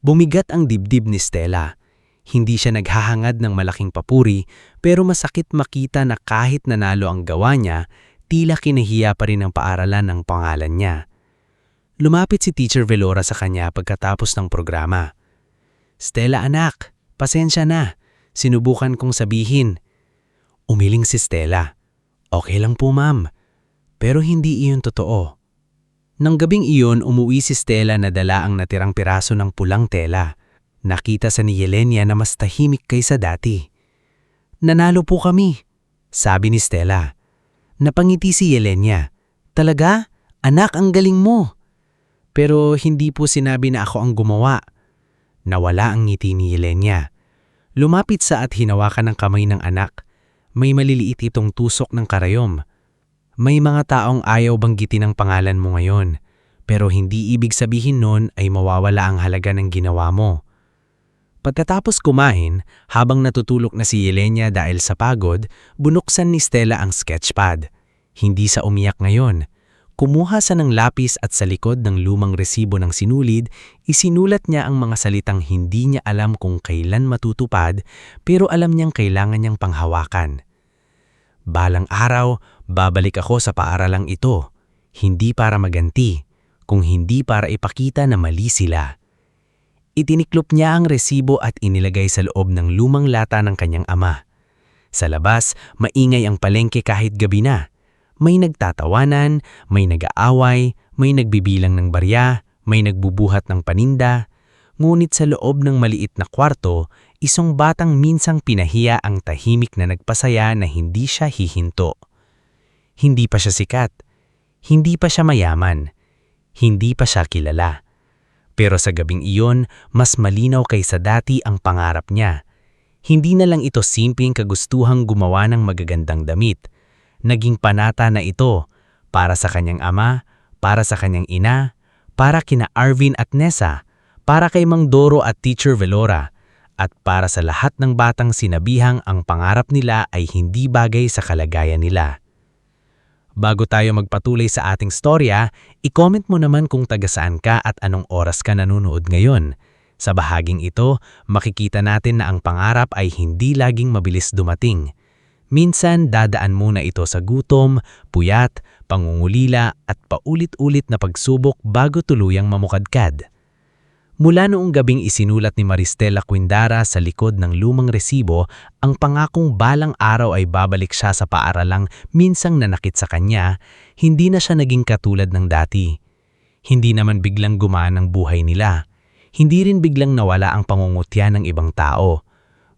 Bumigat ang dibdib ni Stella. Hindi siya naghahangad ng malaking papuri, pero masakit makita na kahit nanalo ang gawa niya, tila kinahiya pa rin ang paaralan ng pangalan niya. Lumapit si Teacher Velora sa kanya pagkatapos ng programa. "Stella anak, pasensya na. Sinubukan kong sabihin." Umiling si Stella. "Okay lang po ma'am, pero hindi iyon totoo." Nang gabing iyon, umuwi si Stella na dala ang natirang piraso ng pulang tela. Nakita sa ni Yelenia na mas tahimik kaysa dati. "Nanalo po kami," sabi ni Stella. Napangiti si Yelenia. "Talaga? Anak, ang galing mo." Pero hindi po sinabi na ako ang gumawa. Nawala ang ngiti ni Yelenia. Lumapit sa at hinawakan ng kamay ng anak. May maliliit itong tusok ng karayom. "May mga taong ayaw banggitin ang pangalan mo ngayon, pero hindi ibig sabihin nun ay mawawala ang halaga ng ginawa mo." Pagkatapos kumain, habang natutulog na si Yelenia dahil sa pagod, bunuksan ni Stella ang sketchpad. Hindi sa umiyak ngayon. Kumuha sa ng lapis at sa likod ng lumang resibo ng sinulid, isinulat niya ang mga salitang hindi niya alam kung kailan matutupad, pero alam niyang kailangan niyang panghawakan. "Balang araw, babalik ako sa paaralang ito, hindi para maganti, kung hindi para ipakita na mali sila." Itiniklop niya ang resibo at inilagay sa loob ng lumang lata ng kanyang ama. Sa labas, maingay ang palengke kahit gabi na. May nagtatawanan, may nag-aaway, may nagbibilang ng barya, may nagbubuhat ng paninda. Ngunit sa loob ng maliit na kwarto, isang batang minsang pinahiya ang tahimik na nagpasaya na hindi siya hihinto. Hindi pa siya sikat, hindi pa siya mayaman, hindi pa siya kilala. Pero sa gabing iyon, mas malinaw kaysa dati ang pangarap niya. Hindi na lang ito simpleng kagustuhang gumawa ng magagandang damit. Naging panata na ito para sa kanyang ama, para sa kanyang ina, para kina Arvin at Nessa, para kay Mang Doro at Teacher Velora, at para sa lahat ng batang sinabihang ang pangarap nila ay hindi bagay sa kalagayan nila. Bago tayo magpatuloy sa ating storya, i-comment mo naman kung taga saan ka at anong oras ka nanonood ngayon. Sa bahaging ito, makikita natin na ang pangarap ay hindi laging mabilis dumating. Minsan dadaan muna ito sa gutom, puyat, pangungulila at paulit-ulit na pagsubok bago tuluyang mamukadkad. Mula noong gabing isinulat ni Maristela Quindara sa likod ng lumang resibo, ang pangakong balang araw ay babalik siya sa paaralang minsang nanakit sa kanya, hindi na siya naging katulad ng dati. Hindi naman biglang gumaan ang buhay nila. Hindi rin biglang nawala ang pangungutya ng ibang tao.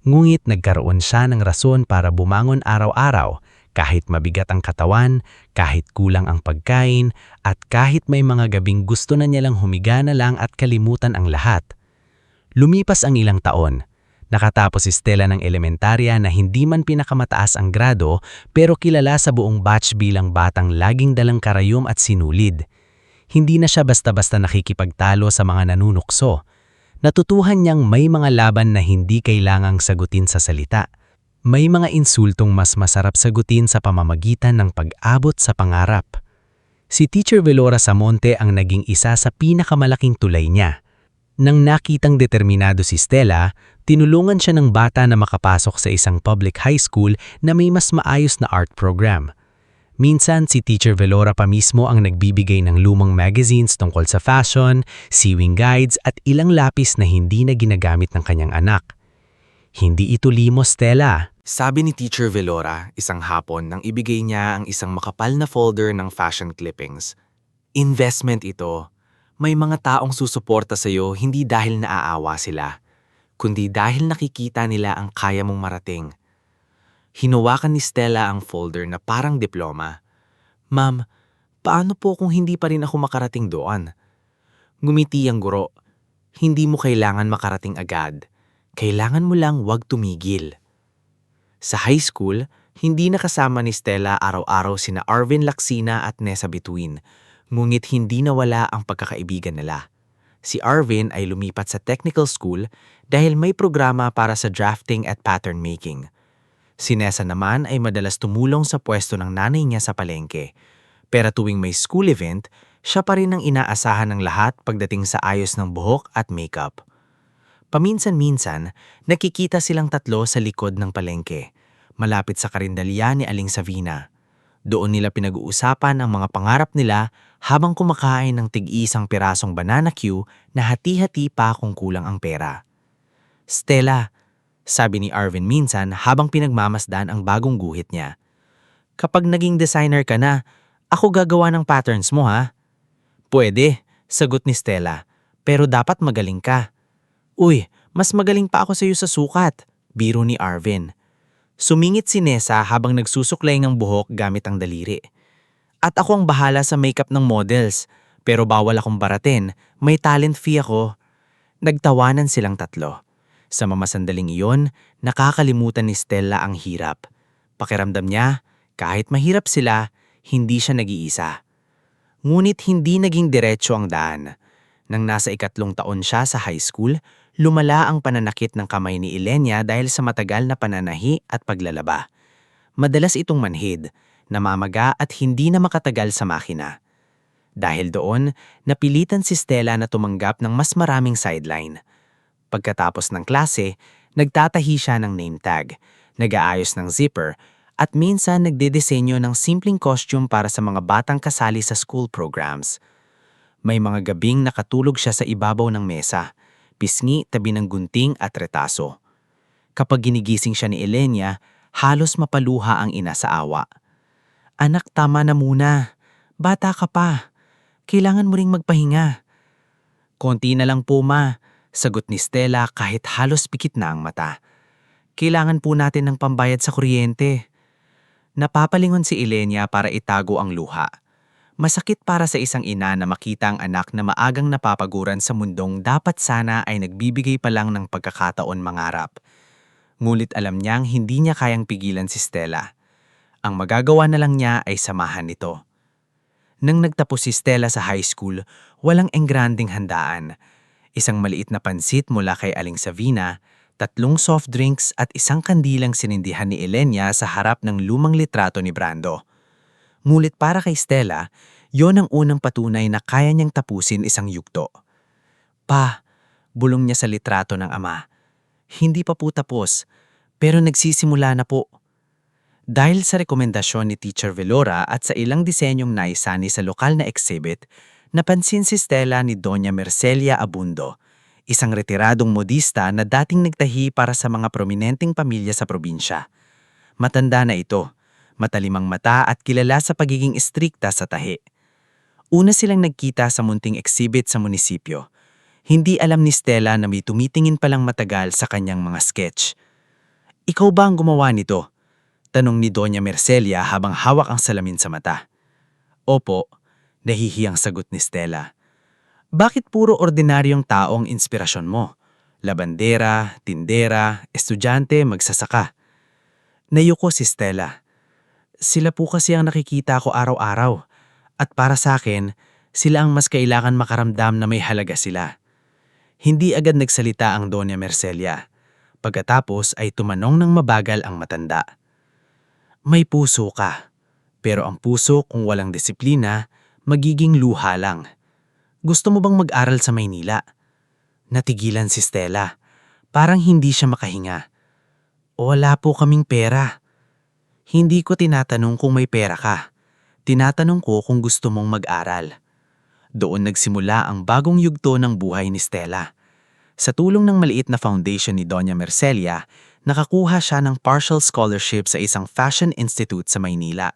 Ngunit nagkaroon siya ng rason para bumangon araw-araw, kahit mabigat ang katawan, kahit kulang ang pagkain, at kahit may mga gabing gusto na niya lang humiga na lang at kalimutan ang lahat. Lumipas ang ilang taon. Nakatapos si Stella ng elementarya na hindi man pinakamataas ang grado, pero kilala sa buong batch bilang batang laging dalang karayom at sinulid. Hindi na siya basta-basta nakikipagtalo sa mga nanunukso. Natutuhan niyang may mga laban na hindi kailangang sagutin sa salita. May mga insultong mas masarap sagutin sa pamamagitan ng pag-abot sa pangarap. Si Teacher Velora Samonte ang naging isa sa pinakamalaking tulay niya. Nang nakitang determinado si Stella, tinulungan siya ng bata na makapasok sa isang public high school na may mas maayos na art program. Minsan si Teacher Velora pa mismo ang nagbibigay ng lumang magazines tungkol sa fashion, sewing guides at ilang lapis na hindi na ginagamit ng kanyang anak. "Hindi ito limos, Stella," Sabi ni Teacher Velora isang hapon nang ibigay niya ang isang makapal na folder ng fashion clippings. "Investment ito. May mga taong susuporta sa iyo hindi dahil naaawa sila, kundi dahil nakikita nila ang kaya mong marating." Hinawakan ni Stella ang folder na parang diploma. "Ma'am, paano po kung hindi pa rin ako makarating doon?" Ngumiti ang guro. "Hindi mo kailangan makarating agad. Kailangan mo lang wag tumigil." Sa high school, hindi nakasama ni Stella araw-araw sina Arvin Lacsina at Nessa Bituin, ngunit hindi nawala ang pagkakaibigan nila. Si Arvin ay lumipat sa technical school dahil may programa para sa drafting at pattern making. Si Nessa naman ay madalas tumulong sa pwesto ng nanay niya sa palengke. Pero tuwing may school event, siya pa rin ang inaasahan ng lahat pagdating sa ayos ng buhok at makeup. Paminsan-minsan, nakikita silang tatlo sa likod ng palengke, malapit sa karindalya ni Aling Savina. Doon nila pinag-uusapan ang mga pangarap nila habang kumakain ng tig-isang pirasong banana Q na hati-hati pa kung kulang ang pera. Stella, sabi ni Arvin minsan habang pinagmamasdan ang bagong guhit niya. Kapag naging designer ka na, ako gagawa ng patterns mo ha? Pwede, sagot ni Stella, pero dapat magaling ka. Uy, mas magaling pa ako sa iyo sa sukat, biro ni Arvin. Sumingit si Nessa habang nagsusuklay ng buhok gamit ang daliri. At ako ang bahala sa makeup ng models, pero bawal akong baratin, may talent fee ako. Nagtawanan silang tatlo. Sa mamasandaling iyon, nakakalimutan ni Stella ang hirap. Pakiramdam niya, kahit mahirap sila, hindi siya nag-iisa. Ngunit hindi naging diretso ang daan. Nang nasa 3 taon siya sa high school, lumala ang pananakit ng kamay ni Ilenia dahil sa matagal na pananahi at paglalaba. Madalas itong manhid, namamaga at hindi na makatagal sa makina. Dahil doon, napilitan si Stella na tumanggap ng mas maraming sideline. Pagkatapos ng klase, nagtatahi siya ng name tag, nag-aayos ng zipper, at minsan nagdedesenyo ng simpleng costume para sa mga batang kasali sa school programs. May mga gabing nakatulog siya sa ibabaw ng mesa, pisngi tabi ng gunting at retaso. Kapag ginigising siya ni Ilenia, halos mapaluha ang ina sa awa. Anak, tama na muna. Bata ka pa. Kailangan mo ring magpahinga. Konti na lang po ma, sagot ni Stella kahit halos pikit na ang mata. Kailangan po natin ng pambayad sa kuryente. Napapalingon si Ilenia para itago ang luha. Masakit para sa isang ina na makita ang anak na maagang napapaguran sa mundong dapat sana ay nagbibigay pa lang ng pagkakataon mangarap. Ngulit alam niyang hindi niya kayang pigilan si Stella. Ang magagawa na lang niya ay samahan nito. Nang nagtapos si Stella sa high school, walang engranding handaan. Isang maliit na pansit mula kay Aling Savina, 3 soft drinks at isang kandilang sinindihan ni Ilenia sa harap ng lumang litrato ni Brando. Ngulit para kay Stella, yon ang unang patunay na kaya niyang tapusin isang yugto. Pa, bulong niya sa litrato ng ama. Hindi pa po tapos, pero nagsisimula na po. Dahil sa rekomendasyon ni Teacher Velora at sa ilang disenyong naisani sa lokal na exhibit, napansin si Stella ni Doña Mercelia Abundo, isang retiradong modista na dating nagtahi para sa mga prominenteng pamilya sa probinsya. Matanda na ito, matalimang mata at kilala sa pagiging istrikta sa tahi. Una silang nagkita sa munting exhibit sa munisipyo. Hindi alam ni Stella na may tumitingin palang matagal sa kanyang mga sketch. Ikaw ba ang gumawa nito? Tanong ni Doña Mercelia habang hawak ang salamin sa mata. Opo, nahihiyang sagot ni Stella. Bakit puro ordinaryong tao ang inspirasyon mo? Labandera, tindera, estudyante, magsasaka. Nayuko si Stella. Sila po kasi ang nakikita ko araw-araw. At para sa akin, sila ang mas kailangan makaramdam na may halaga sila. Hindi agad nagsalita ang Doña Mercelia. Pagkatapos ay tumanong ng mabagal ang matanda. May puso ka, pero ang puso kung walang disiplina, magiging luha lang. Gusto mo bang mag-aral sa Maynila? Natigilan si Stella. Parang hindi siya makahinga. Wala po kaming pera. Hindi ko tinatanong kung may pera ka. Tinatanong ko kung gusto mong mag-aral. Doon nagsimula ang bagong yugto ng buhay ni Stella. Sa tulong ng maliit na foundation ni Doña Mercelia, nakakuha siya ng partial scholarship sa isang fashion institute sa Maynila.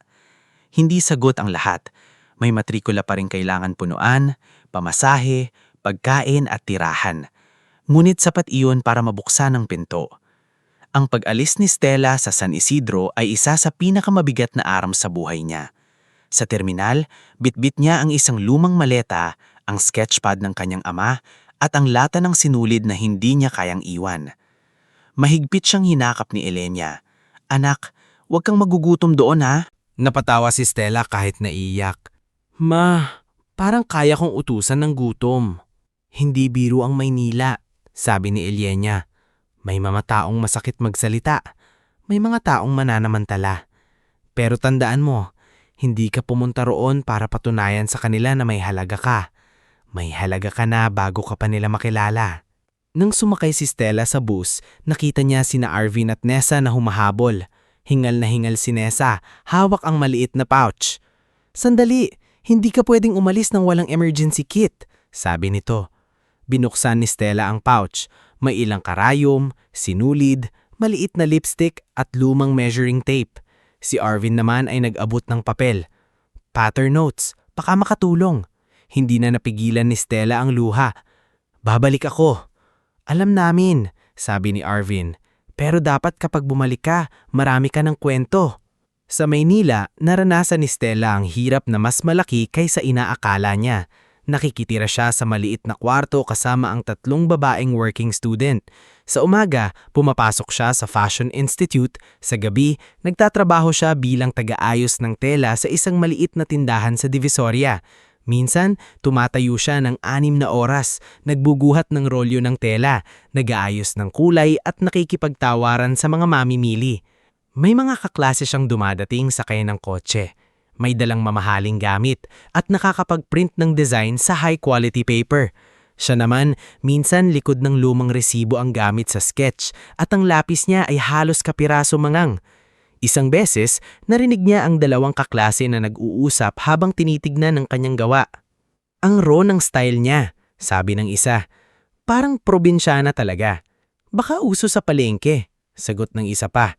Hindi sagot ang lahat. May matrikula pa rin kailangan punuan, pamasahe, pagkain at tirahan. Ngunit sapat iyon para mabuksan ang pinto. Ang pag-alis ni Stella sa San Isidro ay isa sa pinakamabigat na aram sa buhay niya. Sa terminal, bitbit niya ang isang lumang maleta, ang sketchpad ng kanyang ama, at ang lata ng sinulid na hindi niya kayang iwan. Mahigpit siyang hinakap ni Ilenia. Anak, huwag kang magugutom doon ha? Napatawa si Stella kahit naiiyak. Ma, parang kaya kong utusan ng gutom. Hindi biro ang Maynila, sabi ni Ilenia. May mga taong masakit magsalita. May mga taong mananamantala. Pero tandaan mo, hindi ka pumunta roon para patunayan sa kanila na may halaga ka. May halaga ka na bago ka pa nila makilala. Nang sumakay si Stella sa bus, nakita niya sina Arvin at Nessa na humahabol. Hingal na hingal si Nessa, hawak ang maliit na pouch. "Sandali, hindi ka pwedeng umalis nang walang emergency kit," sabi nito. Binuksan ni Stella ang pouch. May ilang karayom, sinulid, maliit na lipstick at lumang measuring tape. Si Arvin naman ay nag-abot ng papel. "Pattern notes, baka makatulong." Hindi na napigilan ni Stella ang luha. "Babalik ako." "Alam namin," sabi ni Arvin. "Pero dapat kapag bumalik ka, marami ka ng kwento." Sa Maynila, naranasan ni Stella ang hirap na mas malaki kaysa inaakala niya. Nakikitira siya sa maliit na kwarto kasama ang 3 babaeng working student. Sa umaga, pumapasok siya sa Fashion Institute. Sa gabi, nagtatrabaho siya bilang taga-ayos ng tela sa isang maliit na tindahan sa Divisoria. Minsan, tumatayo siya ng 6 na oras, nagbuguhat ng rolyo ng tela, nag-aayos ng kulay at nakikipagtawaran sa mga mamimili. May mga kaklase siyang dumadating sakay ng kotse. May dalang mamahaling gamit at nakakapag-print ng design sa high-quality paper. Siya naman, minsan likod ng lumang resibo ang gamit sa sketch at ang lapis niya ay halos kapiraso mangang. Isang beses, narinig niya ang 2 kaklase na nag-uusap habang tinitignan ng kanyang gawa. "Ang raw ng style niya," sabi ng isa. "Parang probinsyana talaga." "Baka uso sa palengke," sagot ng isa pa.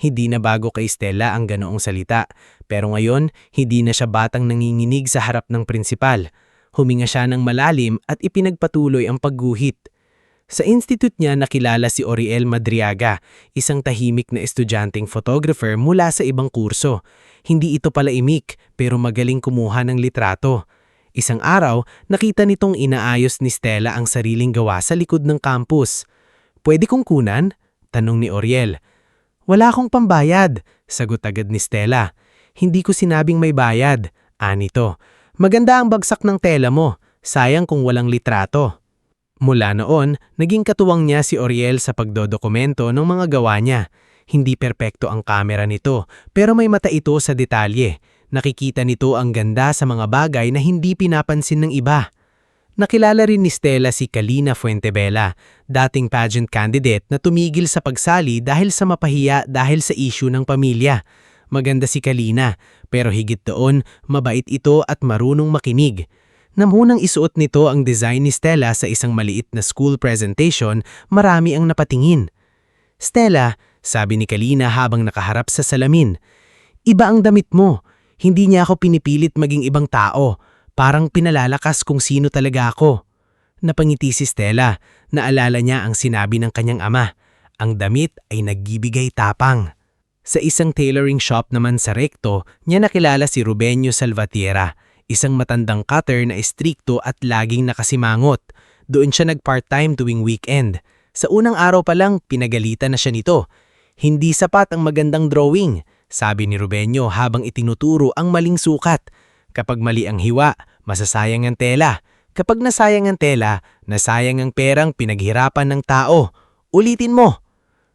Hindi na bago kay Stella ang ganoong salita, pero ngayon hindi na siya batang nanginginig sa harap ng prinsipal. Huminga siya ng malalim at ipinagpatuloy ang pagguhit. Sa institute niya nakilala si Oriel Madriaga, isang tahimik na estudyanteng photographer mula sa ibang kurso. Hindi ito palaimik pero magaling kumuha ng litrato. Isang araw, nakita nitong inaayos ni Stella ang sariling gawa sa likod ng campus. "Pwede kong kunan?" tanong ni Oriel. "Wala akong pambayad," sagot agad ni Stella. "Hindi ko sinabing may bayad," anito. "Maganda ang bagsak ng tela mo, sayang kung walang litrato." Mula noon, naging katuwang niya si Oriel sa pagdodokumento ng mga gawa niya. Hindi perpekto ang kamera nito, pero may mata ito sa detalye. Nakikita nito ang ganda sa mga bagay na hindi pinapansin ng iba. Nakilala rin ni Stella si Kalina Fuentebella, dating pageant candidate na tumigil sa pagsali dahil sa mapahiya dahil sa issue ng pamilya. Maganda si Kalina, pero higit doon, mabait ito at marunong makinig. Namunang isuot nito ang design ni Stella sa isang maliit na school presentation, marami ang napatingin. "Stella," sabi ni Kalina habang nakaharap sa salamin, "iba ang damit mo. Hindi niya ako pinipilit maging ibang tao. Parang pinalalakas kung sino talaga ako." Napangiti si Stella. Naalala niya ang sinabi ng kanyang ama. Ang damit ay nagbibigay tapang. Sa isang tailoring shop naman sa Recto, niya nakilala si Rubenio Salvatierra, isang matandang cutter na istrikto at laging nakasimangot. Doon siya nag-part-time tuwing weekend. Sa unang araw pa lang, pinagalitan na siya nito. "Hindi sapat ang magandang drawing," sabi ni Rubenio habang itinuturo ang maling sukat. "Kapag mali ang hiwa, masasayang ang tela. Kapag nasayang ang tela, nasayang ang perang pinaghirapan ng tao. Ulitin mo."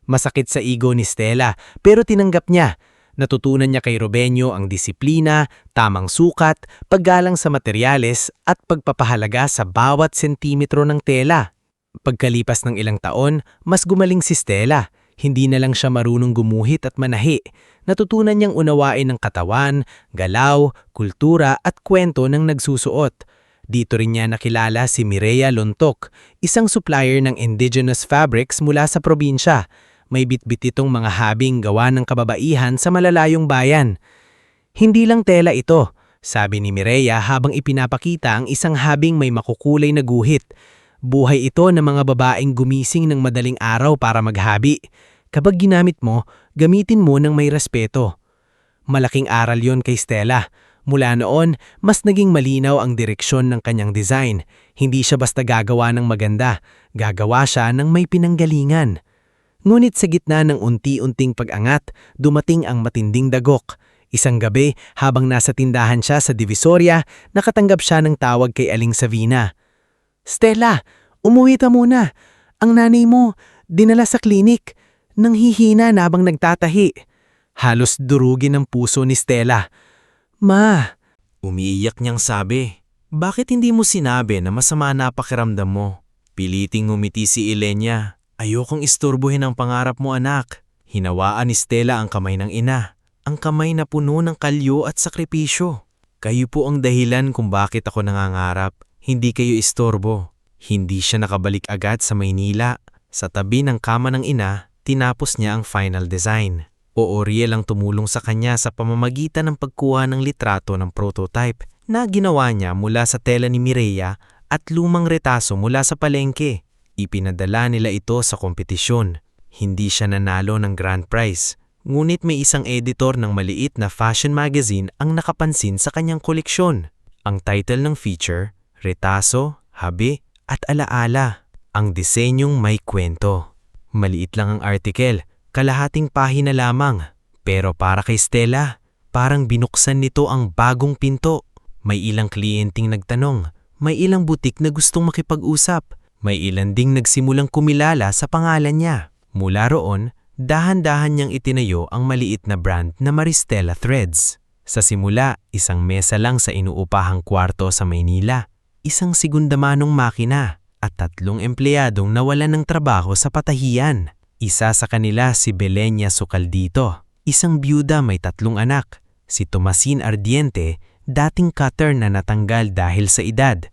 Masakit sa ego ni Stella, pero tinanggap niya. Natutunan niya kay Rubenio ang disiplina, tamang sukat, paggalang sa materyales at pagpapahalaga sa bawat sentimetro ng tela. Pagkalipas ng ilang taon, mas gumaling si Stella. Hindi na lang siya marunong gumuhit at manahi. Natutunan niyang unawain ang katawan, galaw, kultura at kwento ng nagsusuot. Dito rin niya nakilala si Mireya Lontok, isang supplier ng indigenous fabrics mula sa probinsya. May bitbit itong mga habing gawa ng kababaihan sa malalayong bayan. "Hindi lang tela ito," sabi ni Mireya habang ipinapakita ang isang habing may makukulay na guhit. "Buhay ito ng mga babaeng gumising ng madaling araw para maghabi. Kapag ginamit mo, gamitin mo ng may respeto." Malaking aral yon kay Stella. Mula noon, mas naging malinaw ang direksyon ng kanyang design. Hindi siya basta gagawa ng maganda, gagawa siya ng may pinanggalingan. Ngunit sa gitna ng unti-unting pag-angat, dumating ang matinding dagok. Isang gabi, habang nasa tindahan siya sa Divisoria, nakatanggap siya ng tawag kay Aling Savina. "Stella, umuwi ka muna. Ang nanay mo, dinala sa klinik. Nanghihina na habang nagtatahi." Halos durugin ang puso ni Stella. "Ma," Umiiyak niyang sabi, "bakit hindi mo sinabi na masama na pakiramdam mo?" Piliting ngumiti si Ilenia. Ayokong isturbuhin ang pangarap mo, anak. Hinawaan ni Stella ang kamay ng ina. Ang kamay na puno ng kalyo at sakripisyo. Kayo po ang dahilan kung bakit ako nangangarap. Hindi kayo istorbo. Hindi siya nakabalik agad sa Maynila. Sa tabi ng kama ng ina, tinapos niya ang final design. Oriel ang tumulong sa kanya sa pamamagitan ng pagkuha ng litrato ng prototype na ginawa niya mula sa tela ni Mireya at lumang retaso mula sa palengke. Ipinadala nila ito sa kompetisyon. Hindi siya nanalo ng grand prize. Ngunit may isang editor ng maliit na fashion magazine ang nakapansin sa kanyang koleksyon. Ang title ng feature, Retaso, Habi at Alaala. Ang disenyong may kwento. Maliit lang ang article, kalahating pahina lamang. Pero para kay Stella, parang binuksan nito ang bagong pinto. May ilang kliyenteng nagtanong, may ilang butik na gustong makipag-usap, may ilan ding nagsimulang kumilala sa pangalan niya. Mula roon, dahan-dahan niyang itinayo ang maliit na brand na Maristela Threads. Sa simula, isang mesa lang sa inuupahang kwarto sa Maynila, isang segundamanong makina, at 3 empleyadong nawalan ng trabaho sa patahiyan. Isa sa kanila si Belenia Socaldito, isang byuda may 3 anak, si Tomasin Ardiente, dating cutter na natanggal dahil sa edad,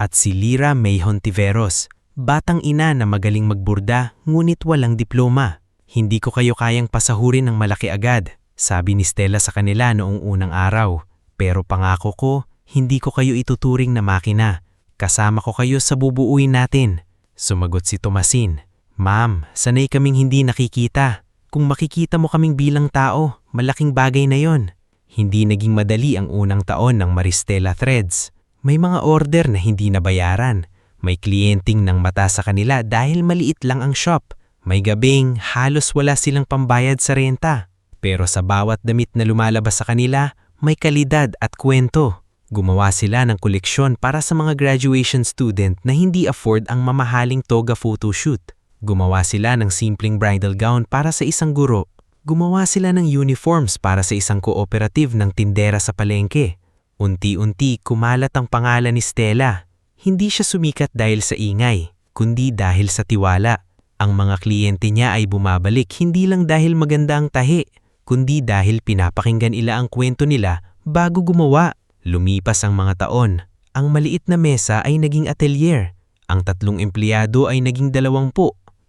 at si Lira May Hontiveros, batang ina na magaling magburda ngunit walang diploma. Hindi ko kayo kayang pasahurin ng malaki agad, sabi ni Stella sa kanila noong unang araw. Pero pangako ko, hindi ko kayo ituturing na makina. Kasama ko kayo sa bubuuin natin. Sumagot si Tomasin. Ma'am, sanay kaming hindi nakikita. Kung makikita mo kaming bilang tao, malaking bagay na yon. Hindi naging madali ang unang taon ng Maristela Threads. May mga order na hindi nabayaran. May kliyenteng nang mata sa kanila dahil maliit lang ang shop. May gabing halos wala silang pambayad sa renta. Pero sa bawat damit na lumalabas sa kanila, may kalidad at kwento. Gumawa sila ng koleksyon para sa mga graduation student na hindi afford ang mamahaling toga photoshoot. Gumawa sila ng simpleng bridal gown para sa isang guro. Gumawa sila ng uniforms para sa isang cooperative ng tindera sa palengke. Unti-unti kumalat ang pangalan ni Stella. Hindi siya sumikat dahil sa ingay, kundi dahil sa tiwala. Ang mga kliyente niya ay bumabalik hindi lang dahil maganda ang tahi, kundi dahil pinapakinggan nila ang kwento nila bago gumawa. Lumipas ang mga taon. Ang maliit na mesa ay naging atelier. Ang 3 empleyado ay naging 20.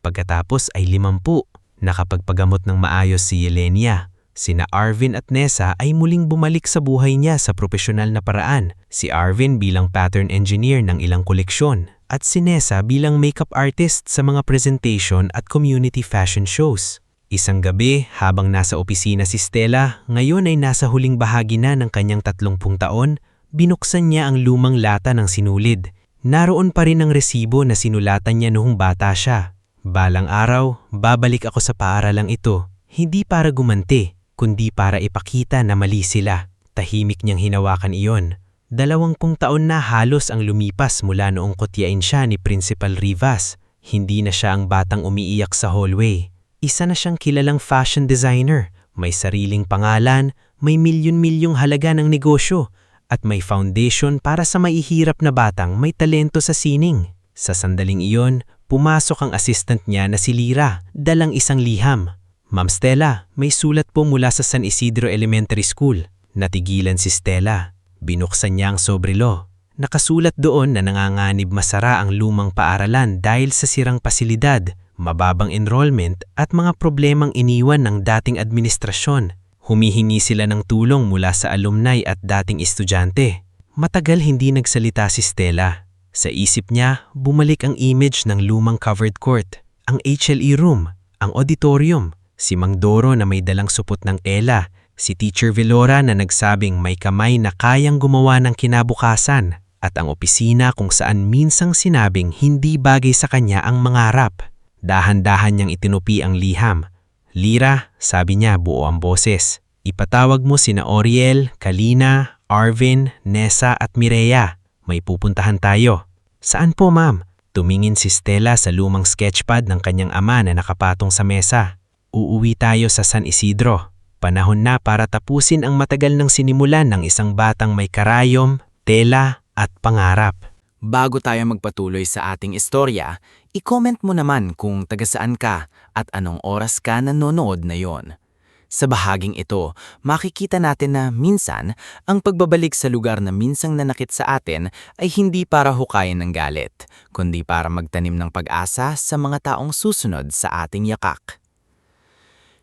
Pagkatapos ay 50. Nakapagpagamot ng maayos si Yelenia. Sina Arvin at Nessa ay muling bumalik sa buhay niya sa propesyonal na paraan. Si Arvin bilang pattern engineer ng ilang koleksyon at si Nessa bilang makeup artist sa mga presentation at community fashion shows. Isang gabi habang nasa opisina si Stella, ngayon ay nasa huling bahagi na ng kanyang 30 taon, binuksan niya ang lumang lata ng sinulid. Naroon pa rin ang resibo na sinulatan niya noong bata siya. Balang araw, babalik ako sa paaralang ito, hindi para gumanti, kundi para ipakita na mali sila. Tahimik niyang hinawakan iyon. 20 taon na halos ang lumipas mula noong kutyain siya ni Principal Rivas. Hindi na siya ang batang umiiyak sa hallway. Isa na siyang kilalang fashion designer, may sariling pangalan, may milyon-milyong halaga ng negosyo, at may foundation para sa maihirap na batang may talento sa sining. Sa sandaling iyon, pumasok ang assistant niya na si Lira, dalang isang liham. Ma'am Stella, may sulat po mula sa San Isidro Elementary School. Natigilan si Stella. Binuksan niya ang sobrelo. Nakasulat doon na nanganganib masara ang lumang paaralan dahil sa sirang pasilidad, mababang enrollment at mga problemang iniwan ng dating administrasyon. Humihingi sila ng tulong mula sa alumni at dating estudyante. Matagal hindi nagsalita si Stella. Sa isip niya, bumalik ang image ng lumang covered court, ang HLE room, ang auditorium, si Mang Doro na may dalang supot ng Ella, si Teacher Velora na nagsabing may kamay na kayang gumawa ng kinabukasan, at ang opisina kung saan minsang sinabing hindi bagay sa kanya ang mangarap. Dahan-dahan niyang itinupi ang liham. Lira, sabi niya buo ang boses. Ipatawag mo sina Oriel, Kalina, Arvin, Nessa at Mireya. May pupuntahan tayo. Saan po ma'am? Tumingin si Stella sa lumang sketchpad ng kanyang ama na nakapatong sa mesa. Uuwi tayo sa San Isidro. Panahon na para tapusin ang matagal nang sinimulan ng isang batang may karayom, tela at pangarap. Bago tayo magpatuloy sa ating istorya, i-comment mo naman kung taga saan ka at anong oras ka nanonood na yon. Sa bahaging ito, makikita natin na minsan, ang pagbabalik sa lugar na minsang nanakit sa atin ay hindi para hukayin ng galit, kundi para magtanim ng pag-asa sa mga taong susunod sa ating yakak.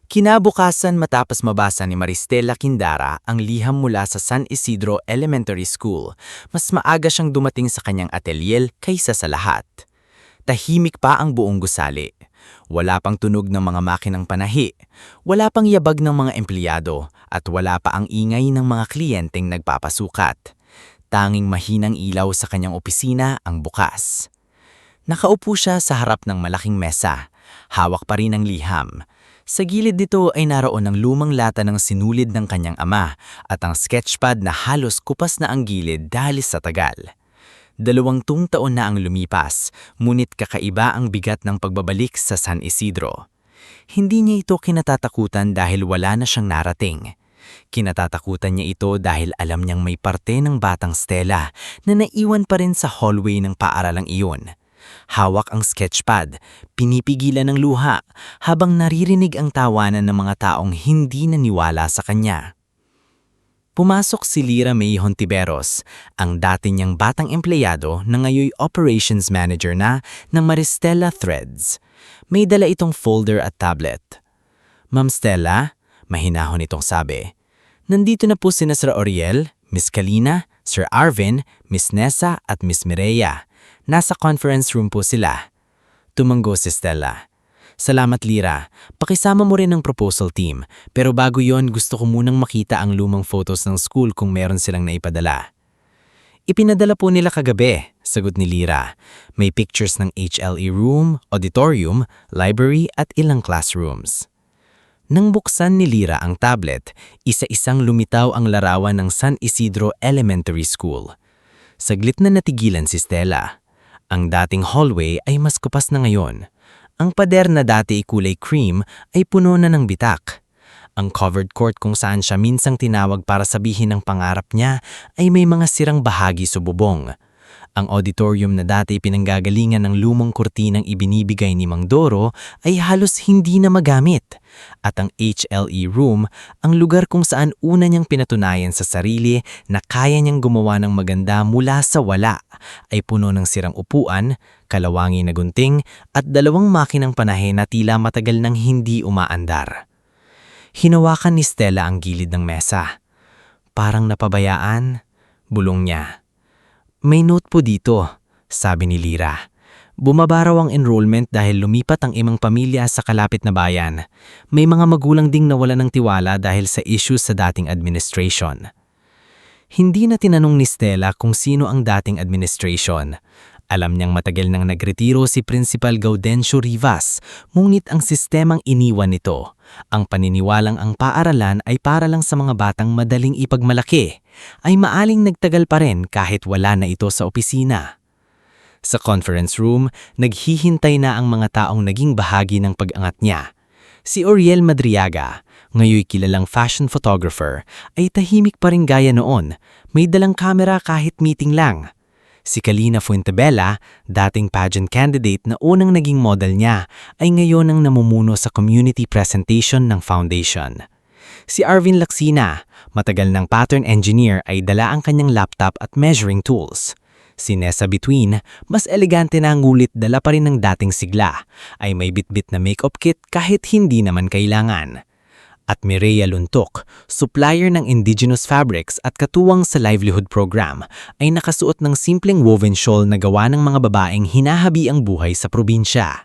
Kinabukasan matapos mabasa ni Maristela Quindara ang liham mula sa San Isidro Elementary School, mas maaga siyang dumating sa kanyang atelier kaysa sa lahat. Tahimik pa ang buong gusali. Wala pang tunog ng mga makinang panahi, wala pang yabag ng mga empleyado, at wala pa ang ingay ng mga kliyenteng nagpapasukat. Tanging mahinang ilaw sa kanyang opisina ang bukas. Nakaupo siya sa harap ng malaking mesa, hawak pa rin ang liham. Sa gilid nito ay naroon ang lumang lata ng sinulid ng kanyang ama at ang sketchpad na halos kupas na ang gilid dahil sa tagal. 20 taon na ang lumipas, ngunit kakaiba ang bigat ng pagbabalik sa San Isidro. Hindi niya ito kinatatakutan dahil wala na siyang narating. Kinatatakutan niya ito dahil alam niyang may parte ng batang Stella na naiwan pa rin sa hallway ng paaralang iyon. Hawak ang sketchpad, pinipigilan ng luha habang naririnig ang tawanan ng mga taong hindi naniwala sa kanya. Pumasok si Lyra May Hontiveros, ang dati niyang batang empleyado na ngayoy operations manager na ng Maristela Threads. May dala itong folder at tablet. "Ma'am Stella," mahinahon itong sabi, "nandito na po sina Sir Oriel, Miss Kalina, Sir Arvin, Miss Nessa at Miss Mireya. Nasa conference room po sila." Tumanggo si Stella. "Salamat Lyra, pakisama mo rin ang proposal team, pero bago yon gusto ko munang makita ang lumang photos ng school kung meron silang naipadala." "Ipinadala po nila kagabi," sagot ni Lyra. "May pictures ng HLE room, auditorium, library at ilang classrooms." Nang buksan ni Lyra ang tablet, isa-isang lumitaw ang larawan ng San Isidro Elementary School. Saglit na natigilan si Stella. Ang dating hallway ay mas kupas na ngayon. Ang pader na dati ay kulay cream ay puno na ng bitak. Ang covered court kung saan siya minsang tinawag para sabihin ang pangarap niya ay may mga sirang bahagi sa bubong. Ang auditorium na dati pinanggagalingan ng lumang kurtinang ibinibigay ni Mang Doro ay halos hindi na magamit. At ang HLE room, ang lugar kung saan una niyang pinatunayan sa sarili na kaya niyang gumawa ng maganda mula sa wala, ay puno ng sirang upuan, kalawangin na gunting, at 2 makinang panahe na tila matagal nang hindi umaandar. Hinawakan ni Stella ang gilid ng mesa. "Parang napabayaan," bulong niya. "May note po dito," sabi ni Lyra. "Bumaba raw ang enrollment dahil lumipat ang imang pamilya sa kalapit na bayan. May mga magulang ding nawala ng tiwala dahil sa issues sa dating administration." Hindi na tinanong ni Stella kung sino ang dating administration. Alam niyang matagal nang nagretiro si Principal Gaudencio Rivas, ngunit ang sistemang iniwan nito, ang paniniwalang ang paaralan ay para lang sa mga batang madaling ipagmalaki, ay maaling nagtagal pa rin kahit wala na ito sa opisina. Sa conference room, naghihintay na ang mga taong naging bahagi ng pag-angat niya. Si Oriel Madriaga, ngayoy kilalang fashion photographer, ay tahimik pa rin gaya noon, may dalang kamera kahit meeting lang. Si Kalina Fuentebella, dating pageant candidate na unang naging model niya, ay ngayon ang namumuno sa community presentation ng foundation. Si Arvin Laksina, matagal ng pattern engineer, ay dala ang kanyang laptop at measuring tools. Si Nessa Between, mas elegante na ngulit dala pa rin ng dating sigla, ay may bitbit na makeup kit kahit hindi naman kailangan. At Mireya Luntok, supplier ng indigenous fabrics at katuwang sa livelihood program, ay nakasuot ng simpleng woven shawl na gawa ng mga babaeng hinahabi ang buhay sa probinsya.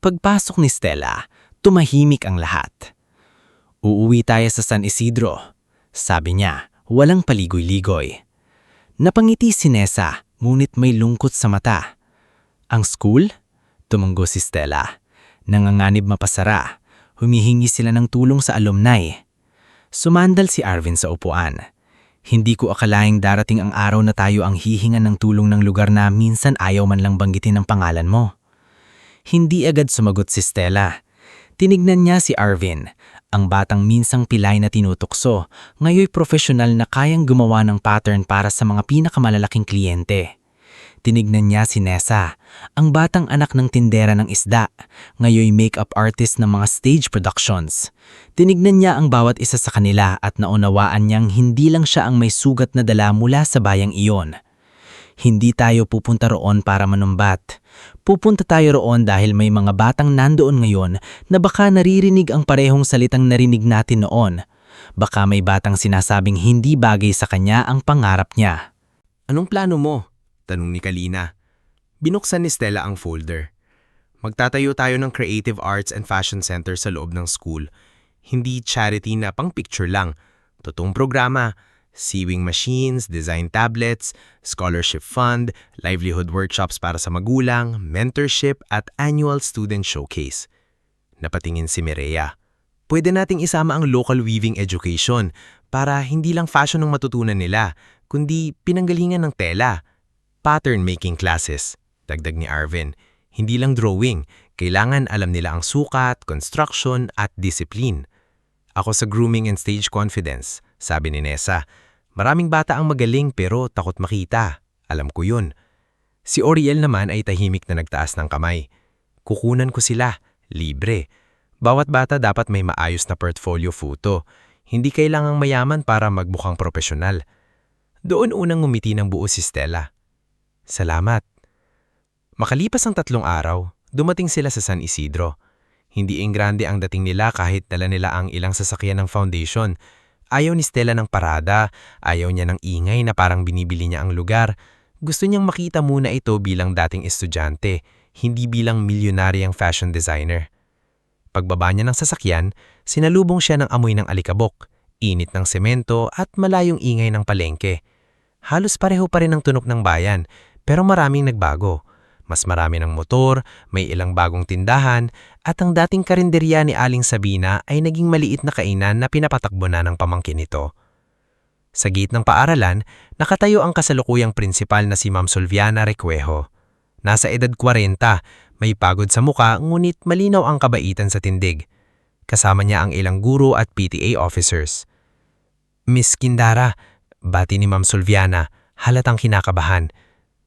Pagpasok ni Stella, tumahimik ang lahat. "Uuwi tayo sa San Isidro," sabi niya, walang paligoy-ligoy. Napangiti si Nessa, ngunit may lungkot sa mata. "Ang school?" Tumanggo si Stella. Nanganganib mapasara. Humihingi sila ng tulong sa alumni. Sumandal si Arvin sa upuan. "Hindi ko akalaing darating ang araw na tayo ang hihingan ng tulong ng lugar na minsan ayaw man lang banggitin ang pangalan mo." Hindi agad sumagot si Stella. Tinignan niya si Arvin, ang batang minsang pilay na tinutukso, ngayoy profesional na kayang gumawa ng pattern para sa mga pinakamalalaking kliyente. Tinignan niya si Nessa, ang batang anak ng tindera ng isda, ngayoy makeup artist ng mga stage productions. Tinignan niya ang bawat isa sa kanila at naunawaan niyang hindi lang siya ang may sugat na dala mula sa bayang iyon. Hindi tayo pupunta roon para manumbat. Pupunta tayo roon dahil may mga batang nandoon ngayon na baka naririnig ang parehong salitang narinig natin noon. Baka may batang sinasabing hindi bagay sa kanya ang pangarap niya. Anong plano mo? Tanong ni Kalina. Binuksan ni Stella ang folder. Magtatayo tayo ng Creative Arts and Fashion Center sa loob ng school. Hindi charity na pang picture lang. Totoong programa. Sewing machines, design tablets, scholarship fund, livelihood workshops para sa magulang, mentorship at annual student showcase. Napatingin si Mireya. Pwede nating isama ang local weaving education para hindi lang fashion ang matutunan nila, kundi pinanggalingan ng tela. Pattern making classes, dagdag ni Arvin. Hindi lang drawing, kailangan alam nila ang sukat, construction at discipline. Ako sa grooming and stage confidence, sabi ni Nessa. Maraming bata ang magaling pero takot makita. Alam ko yun. Si Oriel naman ay tahimik na nagtaas ng kamay. Kukunan ko sila, libre. Bawat bata dapat may maayos na portfolio photo. Hindi kailangang mayaman para magmukhang profesional. Doon unang ngumiti ng buo si Stella. Salamat. Makalipas ang 3 araw, dumating sila sa San Isidro. Hindi grande ang dating nila kahit dala nila ang ilang sasakyan ng foundation. Ayaw ni Stella ng parada, ayaw niya ng ingay na parang binibili niya ang lugar. Gusto niyang makita muna ito bilang dating estudyante, hindi bilang milyonaryang fashion designer. Pagbaba niya ng sasakyan, sinalubong siya ng amoy ng alikabok, init ng semento at malayong ingay ng palengke. Halos pareho pa rin ang tunog ng bayan, pero maraming nagbago. Mas marami ng motor, may ilang bagong tindahan, at ang dating karinderya ni Aling Sabina ay naging maliit na kainan na pinapatakbo na ng pamangkin nito. Sa gate ng paaralan, nakatayo ang kasalukuyang prinsipal na si Ma'am Solviana Recuejo. Nasa edad 40, may pagod sa muka ngunit malinaw ang kabaitan sa tindig. Kasama niya ang ilang guro at PTA officers. Miss Kindara, bati ni Ma'am Solviana, halatang kinakabahan.